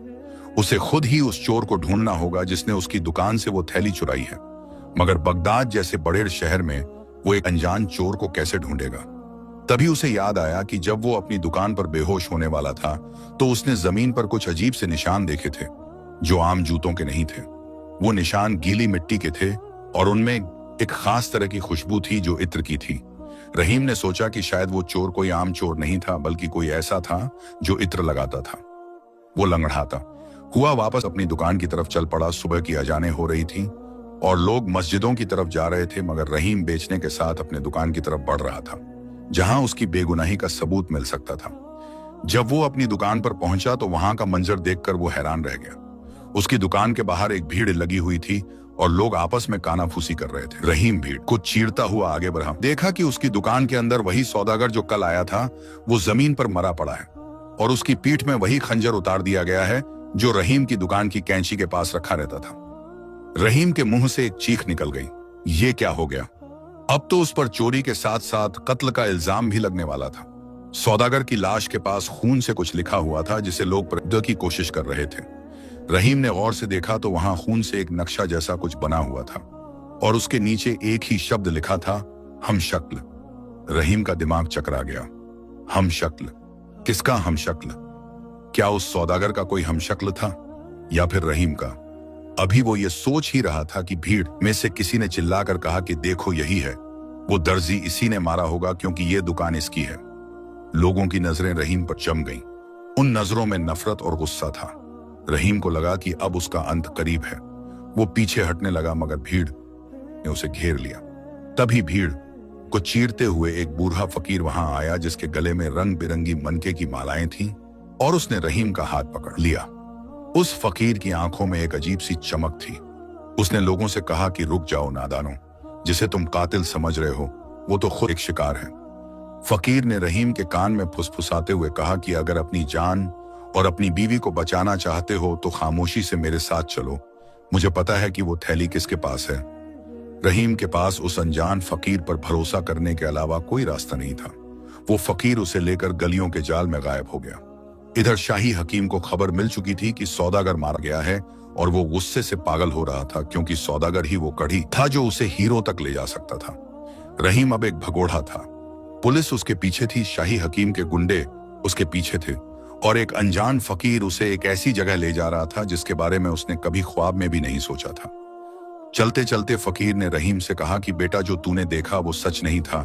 उसे खुद ही उस चोर को ढूंढना होगा जिसने उसकी दुकान से वो थैली चुराई है। मगर बगदाद जैसे बड़े शहर में वो एक अनजान चोर को कैसे ढूंढेगा? तभी उसे याद आया कि जब वो अपनी दुकान पर बेहोश होने वाला था तो उसने जमीन पर कुछ अजीब से निशान देखे थे, जो आम जूतों के नहीं थे। वो निशान गीली मिट्टी के थे और उनमें एक खास तरह की खुशबू थी जो इत्र की थी। रहीम ने सोचा कि शायद वो चोर कोई आम चोर नहीं था, बल्कि कोई ऐसा था जो इत्र लगाता था। वो लंगड़ाता हुआ वापस अपनी दुकान की तरफ चल पड़ा। सुबह की अजानें हो रही थी और लोग मस्जिदों की तरफ जा रहे थे, मगर रहीम बेचने के साथ अपने दुकान की तरफ बढ़ रहा था, जहां उसकी बेगुनाही का सबूत मिल सकता था। जब वो अपनी दुकान पर पहुंचा तो वहां का मंजर देखकर वो हैरान रह गया। उसकी दुकान के बाहर एक भीड़ लगी हुई थी और लोग आपस में कानाफूसी कर रहे थे। रहीम भीड़ को चीरता हुआ आगे बढ़ा। देखा कि उसकी दुकान के अंदर वही सौदागर जो कल आया था, वो जमीन पर मरा पड़ा है और उसकी पीठ में वही खंजर उतार दिया गया है जो रहीम की दुकान की कैंची के पास रखा रहता था। रहीम के मुंह से एक चीख निकल गई। ये क्या हो गया? अब तो उस पर चोरी के साथ साथ कत्ल का इल्जाम भी लगने वाला था। सौदागर की लाश के पास खून से कुछ लिखा हुआ था, जिसे लोग पकड़ने की कोशिश कर रहे थे। रहीम ने गौर से देखा तो वहां खून से एक नक्शा जैसा कुछ बना हुआ था और उसके नीचे एक ही शब्द लिखा था, हम शक्ल। रहीम का दिमाग चकरा गया। हम शक्ल? किसका हम शक्ल? क्या उस सौदागर का कोई हम शक्ल था या फिर रहीम का? अभी वो ये सोच ही रहा था कि भीड़ में से किसी ने चिल्लाकर कहा कि देखो यही है, वो दर्जी इसी ने मारा होगा क्योंकि ये दुकान इसकी है। लोगों की नजरें रहीम पर जम गईं। उन नजरों में नफरत और गुस्सा था। रहीम को लगा कि अब उसका अंत करीब है। वो पीछे हटने लगा, मगर भीड़ ने उसे घेर लिया। तभी भीड़ को चीरते हुए एक बूढ़ा फकीर वहां आया, जिसके गले में रंग बिरंगी मनके की मालाएं थीं, और उसने रहीम का हाथ पकड़ लिया। उस फकीर की आंखों में एक अजीब सी चमक थी। उसने लोगों से कहा कि रुक जाओ नादानो, जिसे तुम कातिल समझ रहे हो वो तो खुद एक शिकार है। फकीर ने रहीम के कान में फुसफुसाते हुए कहा कि अगर अपनी जान और अपनी बीवी को बचाना चाहते हो तो खामोशी से मेरे साथ चलो। मुझे पता है कि वो थैली किसके पास है। रहीम के पास उस अनजान फकीर पर भरोसा करने के अलावा कोई रास्ता नहीं था। वो फकीर उसे लेकर गलियों के जाल में गायब हो गया। इधर शाही हकीम को खबर मिल चुकी थी कि सौदागर मारा गया है और वो गुस्से से पागल हो रहा था क्योंकि सौदागर ही वो कड़ी था जो उसे हीरो तक ले जा सकता था। रहीम अब एक भगोड़ा था। पुलिस उसके पीछे थी, शाही हकीम के गुंडे उसके पीछे थे और एक अनजान फकीर उसे एक ऐसी जगह ले जा रहा था जिसके बारे में उसने कभी ख्वाब में भी नहीं सोचा था। चलते चलते फकीर ने रहीम से कहा कि बेटा, जो तूने देखा वो सच नहीं था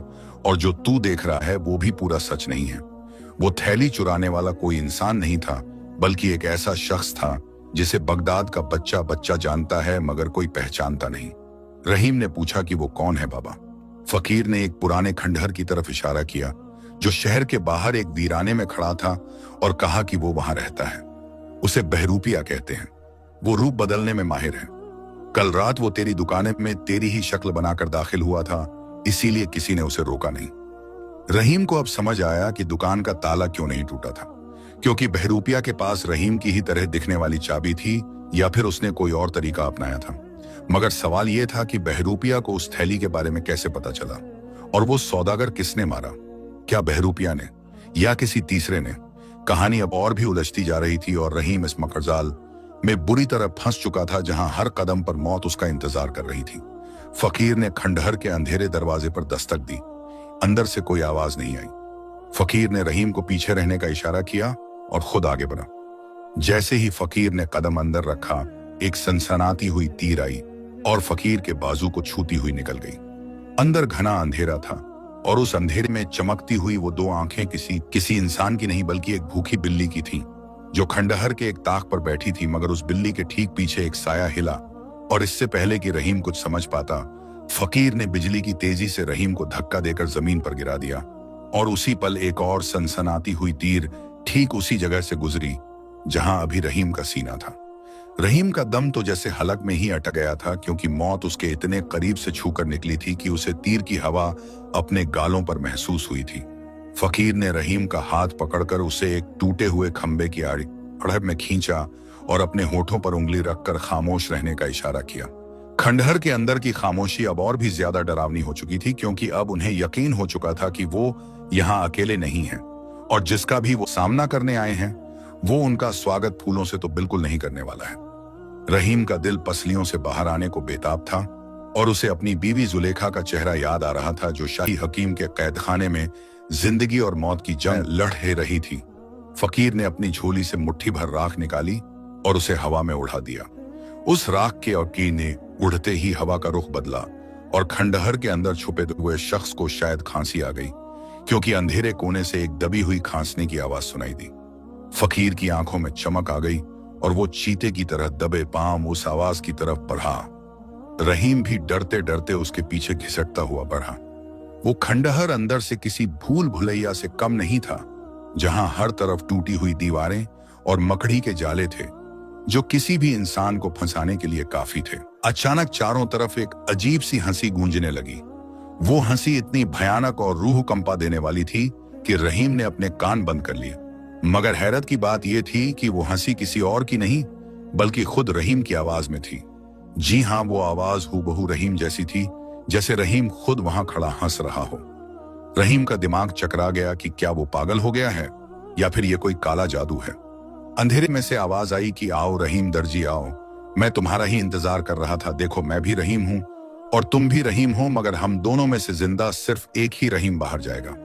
और जो तू देख रहा है वो भी पूरा सच नहीं है। वो थैली चुराने वाला कोई इंसान नहीं था, बल्कि एक ऐसा शख्स था जिसे बगदाद का बच्चा बच्चा जानता है मगर कोई पहचानता नहीं। रहीम ने पूछा कि वो कौन है बाबा? फकीर ने एक पुराने खंडहर की तरफ इशारा किया जो शहर के बाहर एक वीराने में खड़ा था और कहा कि वो वहां रहता है। उसे बहरूपिया कहते हैं। वो रूप बदलने में माहिर है। कल रात वो तेरी दुकान में तेरी ही शक्ल बनाकर दाखिल हुआ था, इसीलिए किसी ने उसे रोका नहीं। रहीम को अब समझ आया कि दुकान का ताला क्यों नहीं टूटा था, क्योंकि बहरूपिया के पास रहीम की ही तरह दिखने वाली चाबी थी या फिर उसने कोई और तरीका अपनाया था। मगर सवाल यह था कि बहरूपिया को उस थैली के बारे में कैसे पता चला और वो सौदागर किसने मारा? क्या बहरूपिया ने या किसी तीसरे ने? कहानी अब और भी उलझती जा रही थी और रहीम इस मकरजाल में बुरी तरह फंस चुका था जहां हर कदम पर मौत उसका इंतजार कर रही थी। फकीर ने खंडहर के अंधेरे दरवाजे पर दस्तक दी। अंदर से कोई आवाज नहीं आई। फकीर ने रहीम को पीछे रहने का इशारा किया और खुद आगे बढ़ा। जैसे ही फकीर ने कदम अंदर रखा, एक सनसनाती हुई तीर आई और फकीर के बाजू को छूती हुई निकल गई। अंदर घना अंधेरा था और उस अंधेरे में चमकती हुई वो दो आंखें किसी इंसान की नहीं बल्कि एक भूखी बिल्ली की थीं, जो खंडहर के एक ताक पर बैठी थी। मगर उस बिल्ली के ठीक पीछे एक साया हिला और इससे पहले कि रहीम कुछ समझ पाता, फकीर ने बिजली की तेजी से रहीम को धक्का देकर जमीन पर गिरा दिया और उसी पल एक और सनसनाती हुई तीर ठीक उसी जगह से गुजरी जहां अभी रहीम का सीना था। रहीम का दम तो जैसे हलक में ही अटक गया था, क्योंकि मौत उसके इतने करीब से छूकर निकली थी कि उसे तीर की हवा अपने गालों पर महसूस हुई थी। फकीर ने रहीम का हाथ पकड़कर उसे एक टूटे हुए खंबे की अड़ब में खींचा और अपने होठों पर उंगली रखकर खामोश रहने का इशारा किया। खंडहर के अंदर की खामोशी अब और भी ज्यादा डरावनी हो चुकी थी, क्योंकि अब उन्हें यकीन हो चुका था कि वो यहाँ अकेले नहीं हैं और जिसका भी वो सामना करने आए हैं वो उनका स्वागत फूलों से तो बिल्कुल नहीं करने वाला है। रहीम का दिल पसलियों से बाहर आने को बेताब था और उसे अपनी बीवी जुलेखा का चेहरा याद आ रहा था, जो शाही हकीम के कैदखाने में जिंदगी और मौत की जंग लड़ रही थी। फकीर ने अपनी झोली से मुट्ठी भर राख निकाली और उसे हवा में उड़ा दिया। उस राख के और की ने उड़ते ही हवा का रुख बदला और खंडहर के अंदर छुपे हुए शख्स को शायद खांसी आ गई, क्योंकि अंधेरे कोने से एक दबी हुई खांसने की आवाज सुनाई दी। फकीर की आंखों में चमक आ गई और वो चीते की तरह दबे पांव उस आवाज की तरफ बढ़ा। रहीम भी डरते डरते उसके पीछे घिसटता हुआ बढ़ा। वो खंडहर अंदर से किसी भूल भुलैया से कम नहीं था, जहां हर तरफ टूटी हुई दीवारें और मकड़ी के जाले थे जो किसी भी इंसान को फंसाने के लिए काफी थे। अचानक चारों तरफ एक अजीब सी हंसी गूंजने लगी। वो हंसी इतनी भयानक और रूह कंपा देने वाली थी कि रहीम ने अपने कान बंद कर लिए। मगर हैरत की बात यह थी कि वो हंसी किसी और की नहीं बल्कि खुद रहीम की आवाज में थी। जी हाँ, वो आवाज हूबहू रहीम जैसी थी, जैसे रहीम खुद वहां खड़ा हंस रहा हो। रहीम का दिमाग चकरा गया कि क्या वो पागल हो गया है या फिर ये कोई काला जादू है। अंधेरे में से आवाज आई कि आओ रहीम दर्जी आओ, मैं तुम्हारा ही इंतजार कर रहा था। देखो, मैं भी रहीम हूं और तुम भी रहीम हो, मगर हम दोनों में से जिंदा सिर्फ एक ही रहीम बाहर जाएगा।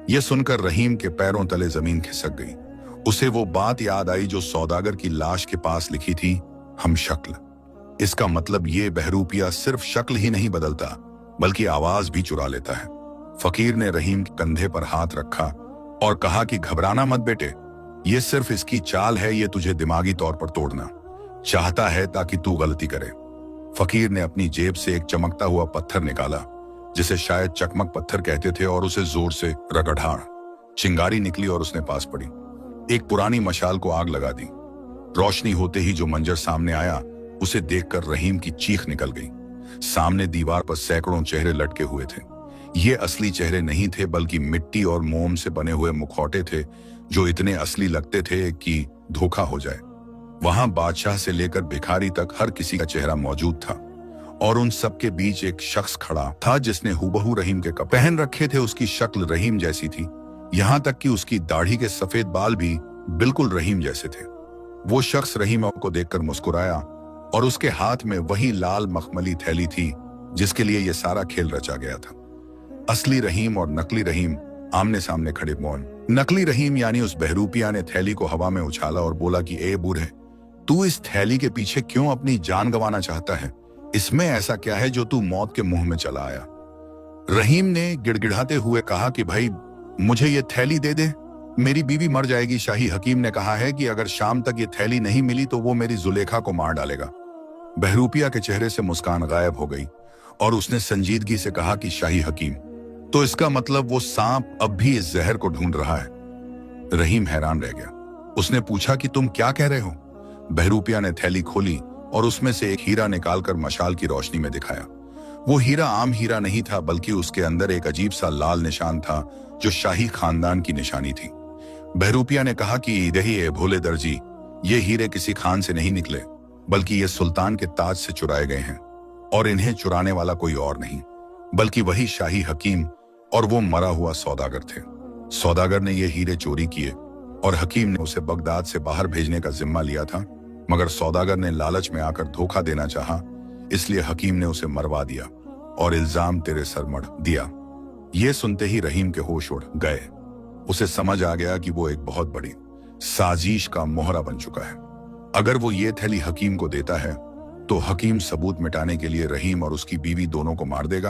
यह सुनकर रहीम के पैरों तले जमीन खिसक गई। उसे वो बात याद आई जो सौदागर की लाश के पास लिखी थी, हम शक्ल। इसका मतलब ये बहरूपिया सिर्फ शक्ल ही नहीं बदलता बल्कि आवाज भी चुरा लेता है। फकीर ने रहीम के कंधे पर हाथ रखा और कहा कि घबराना मत बेटे, ये सिर्फ इसकी चाल है, ये तुझे दिमागी तौर पर तोड़ना चाहता है ताकि तू गलती करे। फकीर ने अपनी जेब से एक चमकता हुआ पत्थर निकाला, जिसे शायद चकमक पत्थर कहते थे, और उसे जोर से रगड़ा। चिंगारी निकली और उसने पास पड़ी। एक पुरानी मशाल को आग लगा दी। रोशनी होते ही जो मंजर सामने आया उसे देखकर रहीम की चीख निकल गई। सामने दीवार पर सैकड़ों चेहरे लटके हुए थे। ये असली चेहरे नहीं थे बल्कि मिट्टी और मोम से बने हुए मुखौटे थे, जो इतने असली लगते थे कि धोखा हो जाए। वहां बादशाह से लेकर भिखारी तक हर किसी का चेहरा मौजूद था और उन सब के बीच एक शख्स खड़ा था जिसने हूबहू रहीम के कपड़े पहन रखे थे। उसकी शक्ल रहीम जैसी थी, यहाँ तक कि उसकी दाढ़ी के सफेद बाल भी बिल्कुल रहीम जैसे थे। वो शख्स रहीम को देखकर मुस्कुराया और उसके हाथ में वही लाल मखमली थैली थी जिसके लिए यह सारा खेल रचा गया था। असली रहीम और नकली रहीम आमने सामने खड़े मौन। नकली रहीम यानी उस बहरूपिया ने थैली को हवा में उछाला और बोला कि ए बूढ़े, तू इस थैली के पीछे क्यों अपनी जान गंवाना चाहता है? इसमें ऐसा क्या है जो तू मौत के मुंह में चला आया? रहीम ने गिड़गिड़ाते हुए कहा कि भाई मुझे ये थैली दे दे, मेरी बीवी मर जाएगी। शाही हकीम ने कहा है कि अगर शाम तक ये थैली नहीं मिली तो वो मेरी जुलेखा को मार डालेगा। बहरूपिया के चेहरे से मुस्कान गायब हो गई और उसने संजीदगी से कहा कि शाही हकीम, तो इसका मतलब वो सांप अब भी इस जहर को ढूंढ रहा है? रहीम हैरान रह गया। उसने पूछा कि तुम क्या कह रहे हो? बहरूपिया ने थैली खोली और उसमें से एक हीरा निकालकर मशाल की रोशनी में दिखाया। वो हीरा आम हीरा नहीं था, बल्कि उसके अंदर एक अजीब सा लाल निशान था जो शाही खानदान की निशानी थी। बहरूपिया ने कहा कि यही भोले दर्जी, ये हीरे किसी खान से नहीं निकले, बल्कि ये सुल्तान के ताज से चुराए गए हैं, और इन्हें चुराने वाला कोई और नहीं बल्कि वही शाही हकीम और वो मरा हुआ सौदागर थे। सौदागर ने ये हीरे चोरी किए और हकीम ने उसे बगदाद से बाहर भेजने का जिम्मा लिया था, मगर सौदागर ने लालच में आकर धोखा देना चाहा, इसलिए हकीम ने उसे मरवा दिया और इल्जाम तेरे सर मढ़ दिया। ये सुनते ही रहीम के होश उड़ गए। उसे समझ आ गया कि वो एक बहुत बड़ी साजिश का मोहरा बन चुका है। अगर वो ये थैली हकीम को देता है तो हकीम सबूत मिटाने के लिए रहीम और उसकी बीवी दोनों को मार देगा,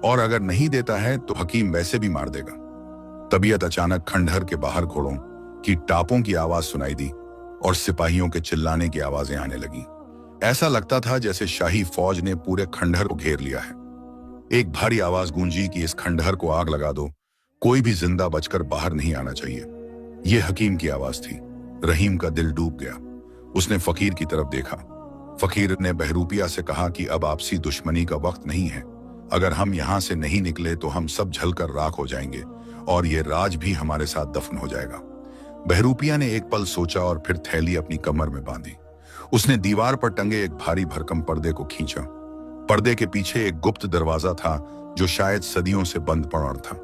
और अगर नहीं देता है तो हकीम वैसे भी मार देगा। तबीयत अचानक खंडहर के बाहर घोड़ों की टापों की आवाज सुनाई दी और सिपाहियों के चिल्लाने की आवाजें आने लगी। ऐसा लगता था जैसे शाही फौज ने पूरे खंडहर को घेर लिया है। एक भारी आवाज गूंजी कि इस खंडहर को आग लगा दो, कोई भी जिंदा बचकर बाहर नहीं आना चाहिए। यह हकीम की आवाज थी। रहीम का दिल डूब गया। उसने फकीर की तरफ देखा। फकीर ने बहरूपिया से कहा कि अब आपसी दुश्मनी का वक्त नहीं है। अगर हम यहाँ से नहीं निकले तो हम सब जलकर राख हो जाएंगे और ये राज भी हमारे साथ दफन हो जाएगा। बहरूपिया ने एक पल सोचा और फिर थैली अपनी कमर में बांधी। उसने दीवार पर टंगे एक भारी भरकम पर्दे को खींचा। पर्दे के पीछे एक गुप्त दरवाजा था जो शायद सदियों से बंद पड़ा था।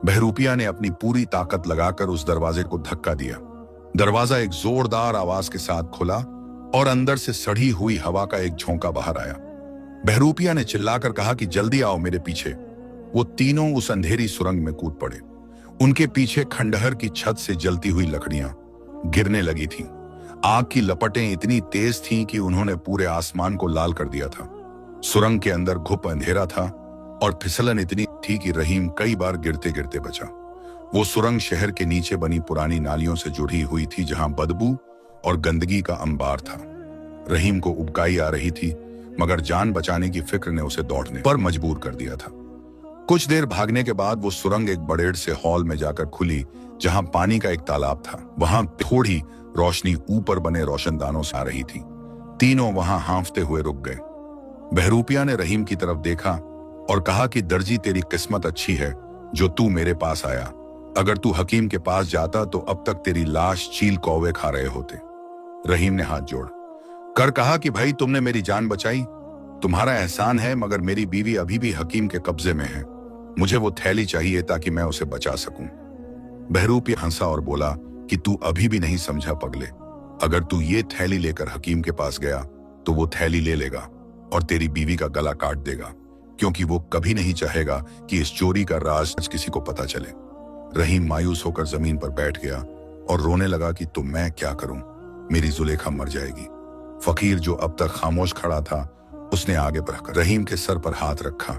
बहरूपिया ने अपनी पूरी ताकत लगाकर उस दरवाजे को धक्का दिया। दरवाजा एक जोरदार आवाज के साथ खुला और अंदर से सड़ी हुई हवा का एक झोंका बाहर आया। बहरूपिया ने चिल्लाकर कहा कि जल्दी आओ मेरे पीछे। वो तीनों उस अंधेरी सुरंग में कूद पड़े। उनके पीछे खंडहर की छत से जलती हुई लकड़ियां गिरने लगी थीं। आग की लपटें इतनी तेज थीं कि उन्होंने पूरे आसमान को लाल कर दिया था। सुरंग के अंदर घुप अंधेरा था और फिसलन इतनी थी कि रहीम कई बार गिरते गिरते बचा। वो सुरंग शहर के नीचे बनी पुरानी नालियों से जुड़ी हुई थी जहां बदबू और गंदगी का अंबार था। रहीम को उबकाई आ रही थी, मगर जान बचाने की फिक्र ने उसे दौड़ने पर मजबूर कर दिया था। कुछ देर भागने के बाद वो सुरंग एक बड़ेड़ से हॉल में जाकर खुली जहां पानी का एक तालाब था। वहां थोड़ी रोशनी ऊपर बने रोशनदानों से आ रही थी। तीनों वहां हांफते हुए रुक गए। बहरूपिया ने रहीम की तरफ देखा और कहा कि दर्जी, तेरी किस्मत अच्छी है जो तू मेरे पास आया। अगर तू हकीम के पास जाता तो अब तक तेरी लाश चील कौवे खा रहे होते। रहीम ने हाथ जोड़ कर कहा कि भाई, तुमने मेरी जान बचाई, तुम्हारा एहसान है, मगर मेरी बीवी अभी भी हकीम के कब्जे में है। मुझे वो थैली चाहिए ताकि मैं उसे बचा सकूं। बहरूपिया हंसा और बोला कि तू अभी भी नहीं समझा पगले। अगर तू ये थैली लेकर हकीम के पास गया तो वो थैली ले लेगा और तेरी बीवी का गला काट देगा, क्योंकि वो कभी नहीं चाहेगा कि इस चोरी का राज किसी को पता चले। रहीम मायूस होकर जमीन पर बैठ गया और रोने लगा कि तो मैं क्या करूं, मेरी जुलेखा मर जाएगी। फकीर जो अब तक खामोश खड़ा था, उसने आगे बढ़कर रहीम के सर पर हाथ रखा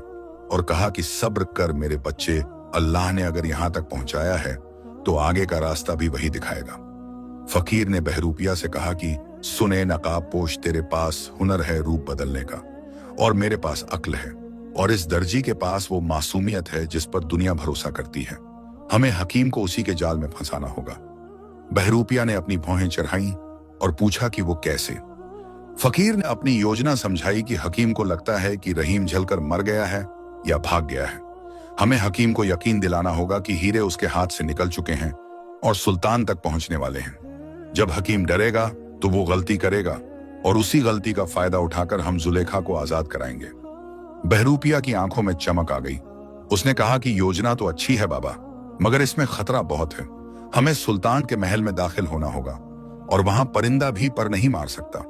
और कहा कि सब्र कर मेरे बच्चे, अल्लाह ने अगर यहां तक पहुंचाया है तो आगे का रास्ता भी वही दिखाएगा। फकीर ने बहरूपिया से कहा कि सुने नकाब पोश, तेरे पास हुनर है रूप बदलने का और मेरे पास अक्ल है, और इस दर्जी के पास वो मासूमियत है जिस पर दुनिया भरोसा करती है। हमें हकीम को उसी के जाल में फंसाना होगा। बहरूपिया ने अपनी भौहें चढ़ाई और पूछा कि वो कैसे। फकीर ने अपनी योजना समझाई कि हकीम को लगता है कि रहीम जलकर मर गया है या भाग गया है। हमें हकीम को यकीन दिलाना होगा कि हीरे उसके हाथ से निकल चुके हैं और सुल्तान तक पहुंचने वाले हैं। जब हकीम डरेगा तो वो गलती करेगा और उसी गलती का फायदा उठाकर हम जुलेखा को आजाद कराएंगे। बहरूपिया की आंखों में चमक आ गई। उसने कहा कि योजना तो अच्छी है बाबा, मगर इसमें खतरा बहुत है। हमें सुल्तान के महल में दाखिल होना होगा और वहां परिंदा भी पर नहीं मार सकता।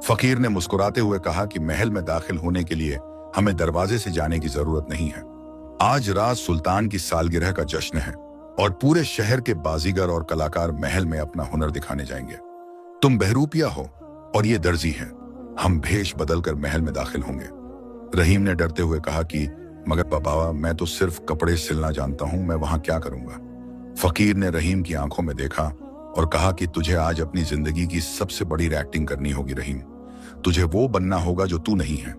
फकीर ने मुस्कुराते हुए कहा कि महल में दाखिल होने के लिए हमें दरवाजे से जाने की जरूरत नहीं है। आज रात सुल्तान की सालगिरह का जश्न है और पूरे शहर के बाजीगर और कलाकार महल में अपना हुनर दिखाने जाएंगे। तुम बहरूपिया हो और ये दर्जी हैं। हम भेष बदलकर महल में दाखिल होंगे। रहीम ने डरते हुए कहा कि मगर बाबा, मैं तो सिर्फ कपड़े सिलना जानता हूं, मैं वहां क्या करूंगा। फकीर ने रहीम की आंखों में देखा और कहा कि तुझे आज अपनी जिंदगी की सबसे बड़ी एक्टिंग करनी होगी रहीम। तुझे वो बनना होगा जो तू नहीं है।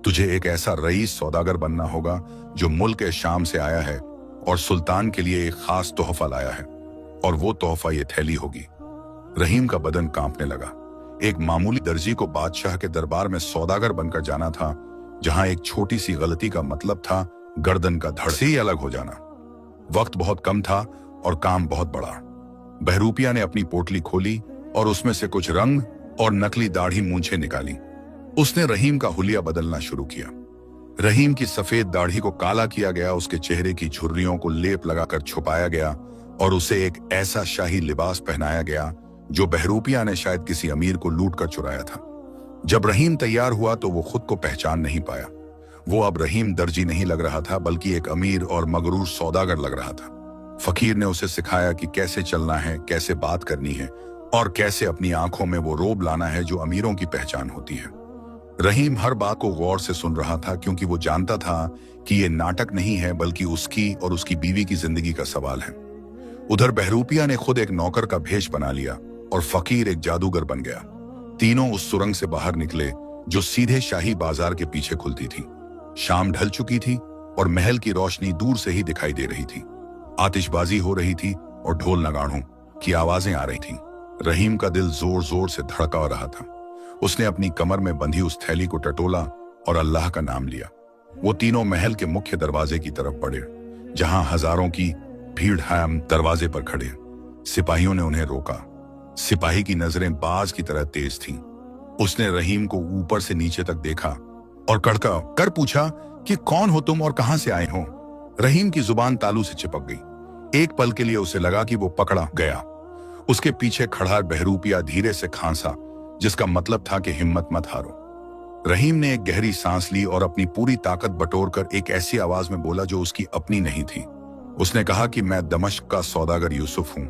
तुझे एक ऐसा रईस सौदागर बनना होगा जो मुल्क शाम से आया है और सुल्तान के लिए एक खास तोहफा लाया है, और वो तोहफा ये थैली होगी। रहीम का बदन कांपने लगा। एक मामूली दर्जी को बादशाह के दरबार में सौदागर बनकर जाना था, जहां एक छोटी सी गलती का मतलब था गर्दन का धड़ से ही अलग हो जाना। वक्त बहुत कम था और काम बहुत बड़ा। बहरूपिया ने अपनी पोटली खोली और उसमें से कुछ रंग और नकली दाढ़ी मूंछें निकाली। उसने रहीम का हुलिया बदलना शुरू किया। रहीम की सफेद दाढ़ी को काला किया गया, उसके चेहरे की झुर्रियों को लेप लगाकर छुपाया गया और उसे एक ऐसा शाही लिबास पहनाया गया जो बहरूपिया ने शायद किसी अमीर को लूट कर चुराया था। जब रहीम तैयार हुआ तो वो खुद को पहचान नहीं पाया। वो अब रहीम दर्जी नहीं लग रहा था, बल्कि एक अमीर और मगरूर सौदागर लग रहा था। फकीर ने उसे सिखाया कि कैसे चलना है, कैसे बात करनी है और कैसे अपनी आंखों में वो रोब लाना है जो अमीरों की पहचान होती है। रहीम हर बात को गौर से सुन रहा था, क्योंकि वो जानता था कि ये नाटक नहीं है, बल्कि उसकी और उसकी बीवी की जिंदगी का सवाल है। उधर बहरूपिया ने खुद एक नौकर का भेष बना लिया और फकीर एक जादूगर बन गया। तीनों उस सुरंग से बाहर निकले जो सीधे शाही बाजार के पीछे खुलती थी। शाम ढल चुकी थी और महल की रोशनी दूर से ही दिखाई दे रही थी। आतिशबाजी हो रही थी और ढोल नगाड़ों की आवाजें आ रही थीं। रहीम का दिल जोर जोर से धड़का रहा था। उसने अपनी कमर में बंधी उस थैली को टटोला और अल्लाह का नाम लिया। वो तीनों महल के मुख्य दरवाजे की तरफ बढ़े, जहां हजारों की भीड़ हम दरवाजे पर खड़े। सिपाहियों ने उन्हें रोका। सिपाही की नजरें बाज की तरह तेज थीं। उसने रहीम को ऊपर से नीचे तक देखा और कड़का कर पूछा कि कौन हो तुम और कहां से आए हो। रहीम की जुबान तालू से चिपक गई। एक पल के लिए उसे लगा कि वो पकड़ा गया। उसके पीछे खड़ा बहरूपिया धीरे से खांसा, जिसका मतलब था कि हिम्मत मत हारो। रहीम ने एक गहरी सांस ली और अपनी पूरी ताकत बटोरकर एक ऐसी आवाज में बोला जो उसकी अपनी नहीं थी। उसने कहा कि मैं दमिश्क का सौदागर यूसुफ हूं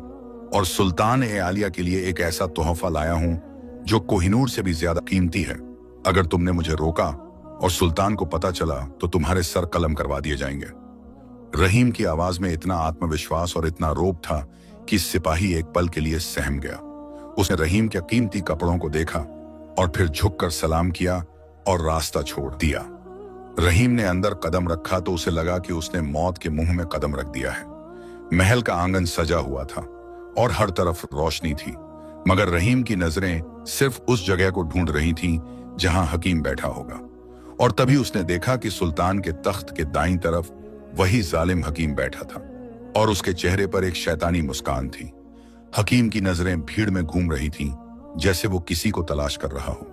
और सुल्तान ए आलिया के लिए एक ऐसा तोहफा लाया हूं जो कोहिनूर से भी ज्यादा कीमती है। अगर तुमने मुझे रोका और सुल्तान को पता चला तो तुम्हारे सर कलम करवा दिए जाएंगे। रहीम की आवाज में इतना आत्मविश्वास और इतना रोब था कि सिपाही एक पल के लिए सहम गया। उसने रहीम के कीमती कपड़ों को देखा और फिर झुककर सलाम किया और रास्ता छोड़ दिया। रहीम ने अंदर कदम रखा तो उसे लगा कि उसने मौत के मुंह में कदम रख दिया है। महल का आंगन सजा हुआ था और हर तरफ रोशनी थी, मगर रहीम की नजरें सिर्फ उस जगह को ढूंढ रही थीं जहां हकीम बैठा होगा। और तभी उसने देखा कि सुल्तान के तख्त के दाईं तरफ वही जालिम हकीम बैठा था और उसके चेहरे पर एक शैतानी मुस्कान थी। हकीम की नजरें भीड़ में घूम रही थीं, जैसे वो किसी को तलाश कर रहा हो।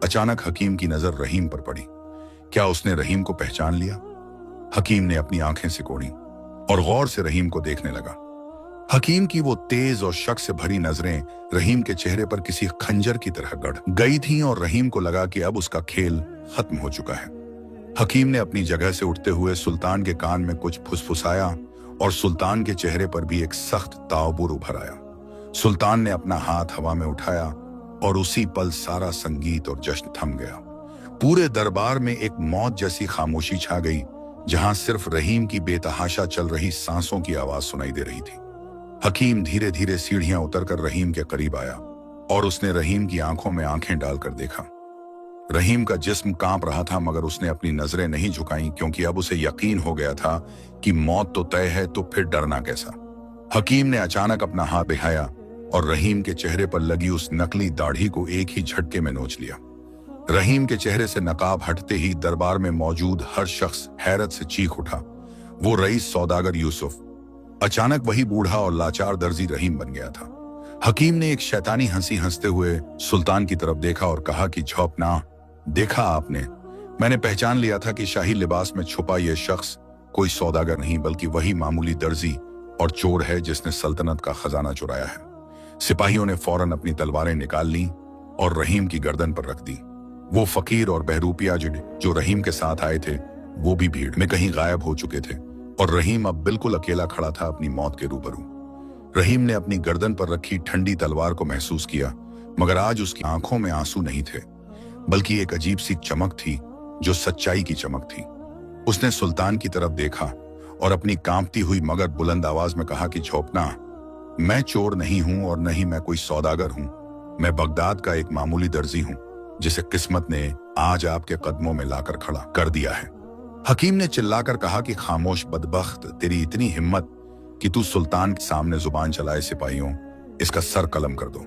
अचानक हकीम की नजर रहीम पर पड़ी। क्या उसने रहीम को पहचान लिया? हकीम ने अपनी आंखें सिकोड़ी और गौर से रहीम को देखने लगा। हकीम की वो तेज और शक से भरी नजरें रहीम के चेहरे पर किसी खंजर की तरह गड़ गई थीं और रहीम को लगा कि अब उसका खेल खत्म हो चुका है। हकीम ने अपनी जगह से उठते हुए सुल्तान के कान में कुछ फुसफुसाया और सुल्तान के चेहरे पर भी एक सख्त ताउबुर उभर आया। सुल्तान ने अपना हाथ हवा में उठाया और उसी पल सारा संगीत और जश्न थम गया। पूरे दरबार में एक मौत जैसी खामोशी छा गई, जहां सिर्फ रहीम की बेतहाशा चल रही सांसों की आवाज सुनाई दे रही थी। हकीम धीरे धीरे सीढ़ियां उतरकर रहीम के करीब आया और उसने रहीम की आंखों में आंखें डालकर देखा। रहीम का जिस्म कांप रहा था, मगर उसने अपनी नजरें नहीं झुकाई, क्योंकि अब उसे यकीन हो गया था कि मौत तो तय है, तो फिर डरना कैसा। हकीम ने अचानक अपना हाथ दिखाया और रहीम के चेहरे पर लगी उस नकली दाढ़ी को एक ही झटके में नोच लिया। रहीम के चेहरे से नकाब हटते ही दरबार में मौजूद हर शख्स हैरत से चीख उठा। वो रईस सौदागर यूसुफ अचानक वही बूढ़ा और लाचार दर्जी रहीम बन गया था। हकीम ने एक शैतानी हंसी हंसते हुए सुल्तान की तरफ देखा और कहा कि झौपना, देखा आपने, मैंने पहचान लिया था कि शाही लिबास में छुपा यह शख्स कोई सौदागर नहीं, बल्कि वही मामूली दर्जी और चोर है जिसने सल्तनत का खजाना चुराया है। सिपाहियों ने फौरन अपनी तलवारें निकाल ली और रहीम की गर्दन पर रख दी। वो फकीर और बहरूपिया जो रहीम के साथ आए थे वो भी भीड़ में कहीं गायब हो चुके थे और रहीम अब बिल्कुल अकेला खड़ा था अपनी मौत के रूबरू। रहीम ने अपनी गर्दन पर रखी ठंडी तलवार को महसूस किया, मगर आज उसकी आंखों में आंसू नहीं थे, बल्कि एक अजीब सी चमक थी जो सच्चाई की चमक थी। उसने सुल्तान की तरफ देखा और अपनी कांपती हुई मगर बुलंद आवाज में कहा कि झोपना, मैं चोर नहीं हूं और नहीं मैं कोई सौदागर हूं। मैं बगदाद का एक मामूली दर्जी हूं जिसे किस्मत ने आज आपके कदमों में लाकर खड़ा कर दिया है। हकीम ने चिल्लाकर कहा कि खामोश बदबख्त, तेरी इतनी हिम्मत कि तू सुल्तान के सामने जुबान चलाए सिपाहियों, इसका सर कलम कर दो।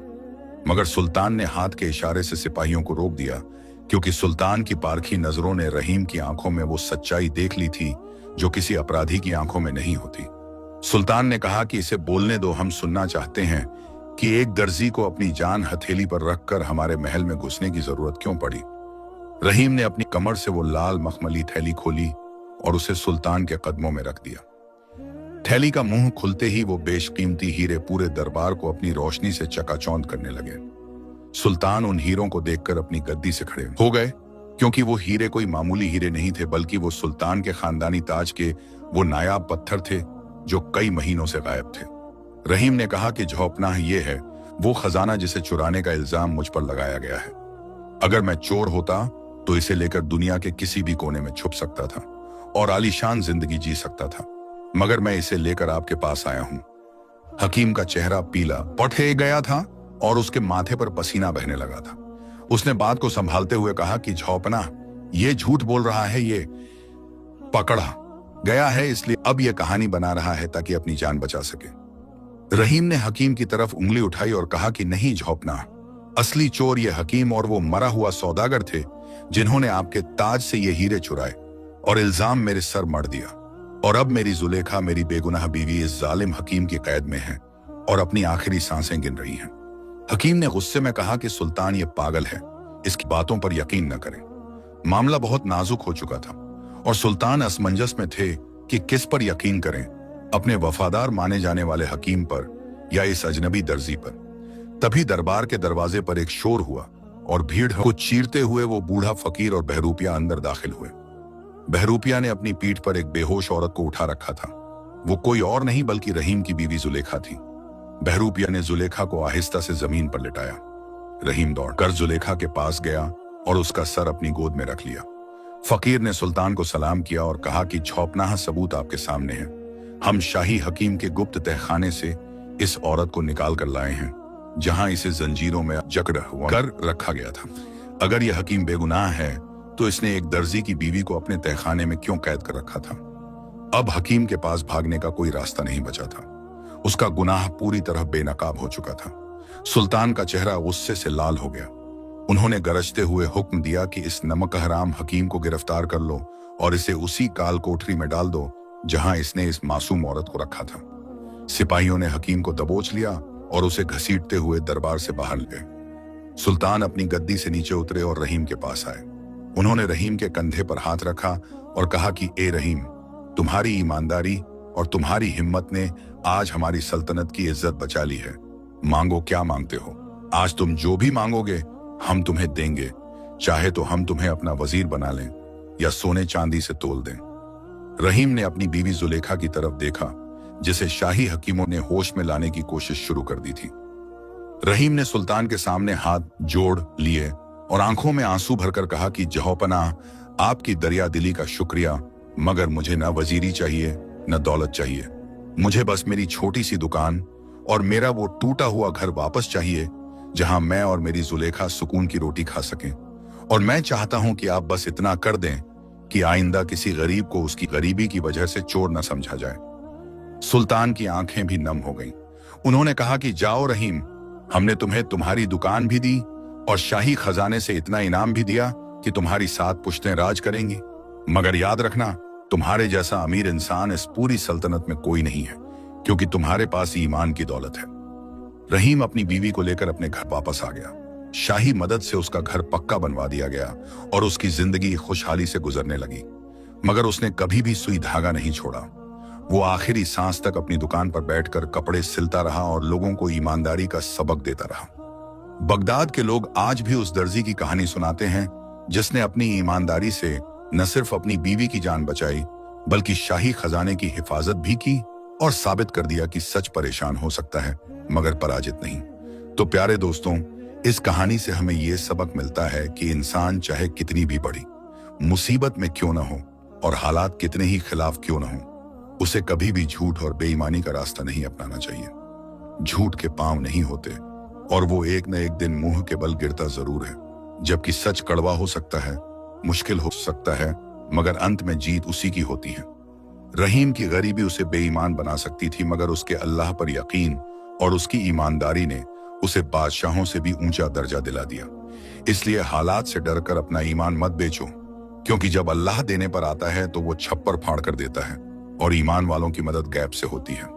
मगर सुल्तान ने हाथ के इशारे से सिपाहियों को रोक दिया, क्योंकि सुल्तान की पारखी नजरों ने रहीम की आंखों में वो सच्चाई देख ली थी जो किसी अपराधी की आंखों में नहीं होती। सुल्तान ने कहा कि इसे बोलने दो, हम सुनना चाहते हैं कि एक दर्जी को अपनी जान हथेली पर रखकर हमारे महल में घुसने की जरूरत क्यों पड़ी। रहीम ने अपनी कमर से वो लाल मखमली थैली खोली और उसे सुल्तान के कदमों में रख दिया। थैली का मुंह खुलते ही वो बेशकीमती हीरे पूरे दरबार को अपनी रोशनी से चकाचौंध करने लगे। सुल्तान उन हीरों को देखकर अपनी गद्दी से खड़े हो गए, क्योंकि वो हीरे कोई मामूली हीरे नहीं थे, बल्कि वो सुल्तान के खानदानी ताज के वो नायाब पत्थर थे जो कई महीनों से गायब थे। रहीम ने कहा कि झोपनाह ये है वो खजाना जिसे चुराने का इल्जाम मुझ पर लगाया गया है। अगर मैं चोर होता तो इसे लेकर दुनिया के किसी भी कोने में छुप सकता था और आलीशान जिंदगी जी सकता था, मगर मैं इसे लेकर आपके पास आया हूं। हकीम का चेहरा पीला पड़ गया था और उसके माथे पर पसीना बहने लगा था। उसने बात को संभालते हुए कहा कि झोपना, ये झूठ बोल रहा है, ये पकड़ा गया है इसलिए अब ये कहानी बना रहा है ताकि अपनी जान बचा सके। रहीम ने हकीम की तरफ उंगली उठाई और कहा कि नहीं झोपना, असली चोर ये हकीम और वो मरा हुआ सौदागर थे जिन्होंने आपके ताज से ये हीरे चुराए और इल्जाम मेरे सर मढ़ दिया। और अब मेरी जुलेखा, मेरी बेगुनाह बीवी इस जालिम हकीम की कैद में है और अपनी आखिरी सांसें गिन रही हैं। हकीम ने गुस्से में कहा कि सुल्तान ये पागल है, इसकी बातों पर यकीन न करें। मामला बहुत नाजुक हो चुका था और सुल्तान असमंजस में थे कि किस पर यकीन करें, अपने वफादार माने जाने वाले हकीम पर या इस अजनबी दर्जी पर। तभी दरबार के दरवाजे पर एक शोर हुआ और भीड़ को चीरते हुए वो बूढ़ा फकीर और बहरूपिया अंदर दाखिल हुए। बहरूपिया ने अपनी पीठ पर एक बेहोश औरत को उठा रखा था। वो कोई और नहीं बल्कि रहीम की बीवी जुलेखा थी। बहरूपिया ने जुलेखा को आहिस्ता से जमीन पर लिटाया। रहीम दौड़कर जुलेखा के पास गया और उसका सर अपनी गोद में रख लिया। फकीर ने सुल्तान को सलाम किया और कहा कि झोपनाह सबूत आपके सामने है। हम शाही हकीम के गुप्त तहखाने से इस औरत को निकाल कर लाए हैं, जहां इसे जंजीरों में जकड़ कर रखा गया था। अगर यह हकीम बेगुनाह है तो इसने एक दर्जी की बीवी को अपने तहखाने में क्यों कैद कर रखा था। अब हकीम के पास भागने का कोई रास्ता नहीं बचा था। उसका गुनाह पूरी तरह बेनकाब हो चुका था। सुल्तान का चेहरा गुस्से से लाल हो गया। उन्होंने गरजते हुए हुक्म दिया कि इस नमक हराम हकीम को गिरफ्तार कर लो और इसे उसी काल कोठरी में डाल दो जहां इसने इस मासूम औरत को रखा था। सिपाहियों ने हकीम को दबोच लिया और उसे घसीटते हुए दरबार से बाहर ले गए। सुल्तान अपनी गद्दी से नीचे उतरे और रहीम के पास आए। उन्होंने रहीम के कंधे पर हाथ रखा और कहा कि ए रहीम, तुम्हारी ईमानदारी और तुम्हारी हिम्मत ने आज हमारी सल्तनत की इज्जत बचा ली है। मांगो, क्या मांगते हो? आज तुम जो भी मांगोगे हम तुम्हें देंगे, चाहे तो हम तुम्हें अपना वजीर बना लें या सोने चांदी से तोल दें। रहीम ने अपनी बीवी जुलेखा की तरफ देखा, जिसे शाही हकीमों ने होश में लाने की कोशिश शुरू कर दी थी। रहीम ने सुल्तान के सामने हाथ जोड़ लिए और आंखों में आंसू भरकर कहा कि जहोपनाह, आपकी दरिया दिली का शुक्रिया, मगर मुझे न वजीरी चाहिए न दौलत चाहिए। मुझे बस मेरी छोटी सी दुकान और मेरा वो टूटा हुआ घर वापस चाहिए, जहां मैं और मेरी जुलेखा सुकून की रोटी खा सकें। और मैं चाहता हूं कि आप बस इतना कर दें कि आइंदा किसी गरीब को उसकी गरीबी की वजह से चोर न समझा जाए। सुल्तान की आंखें भी नम हो गईं। उन्होंने कहा कि जाओ रहीम, हमने तुम्हें तुम्हारी दुकान भी दी और शाही खजाने से इतना इनाम भी दिया कि तुम्हारी 7 पुश्तें राज करेंगी। मगर याद रखना, तुम्हारे जैसा अमीर इंसान इस पूरी सल्तनत में कोई नहीं है, क्योंकि तुम्हारे पास ईमान की दौलत है। रहीम अपनी बीवी को लेकर अपने घर वापस आ गया। शाही मदद से उसका घर पक्का बनवा दिया गया और उसकी जिंदगी खुशहाली से गुजरने लगी। मगर उसने कभी भी सुई धागा नहीं छोड़ा। वो आखिरी सांस तक अपनी दुकान पर बैठकर कपड़े सिलता रहा और लोगों को ईमानदारी का सबक देता रहा। बगदाद के लोग आज भी उस दर्जी की कहानी सुनाते हैं जिसने अपनी ईमानदारी से न सिर्फ अपनी बीवी की जान बचाई बल्कि शाही खजाने की हिफाजत भी की और साबित कर दिया कि सच परेशान हो सकता है मगर पराजित नहीं। तो प्यारे दोस्तों, इस कहानी से हमें यह सबक मिलता है कि इंसान चाहे कितनी भी बड़ी मुसीबत में क्यों न हो और हालात कितने ही खिलाफ क्यों न हो, उसे कभी भी झूठ और बेईमानी का रास्ता नहीं अपनाना चाहिए। झूठ के पांव नहीं होते और वो एक न एक दिन मुंह के बल गिरता जरूर है, जबकि सच कड़वा हो सकता है, मुश्किल हो सकता है, मगर अंत में जीत उसी की होती है। रहीम की गरीबी उसे बेईमान बना सकती थी मगर उसके अल्लाह पर यकीन और उसकी ईमानदारी ने उसे बादशाहों से भी ऊंचा दर्जा दिला दिया। इसलिए हालात से डरकर अपना ईमान मत बेचो, क्योंकि जब अल्लाह देने पर आता है तो वो छप्पर फाड़ कर देता है और ईमान वालों की मदद गैब से होती है।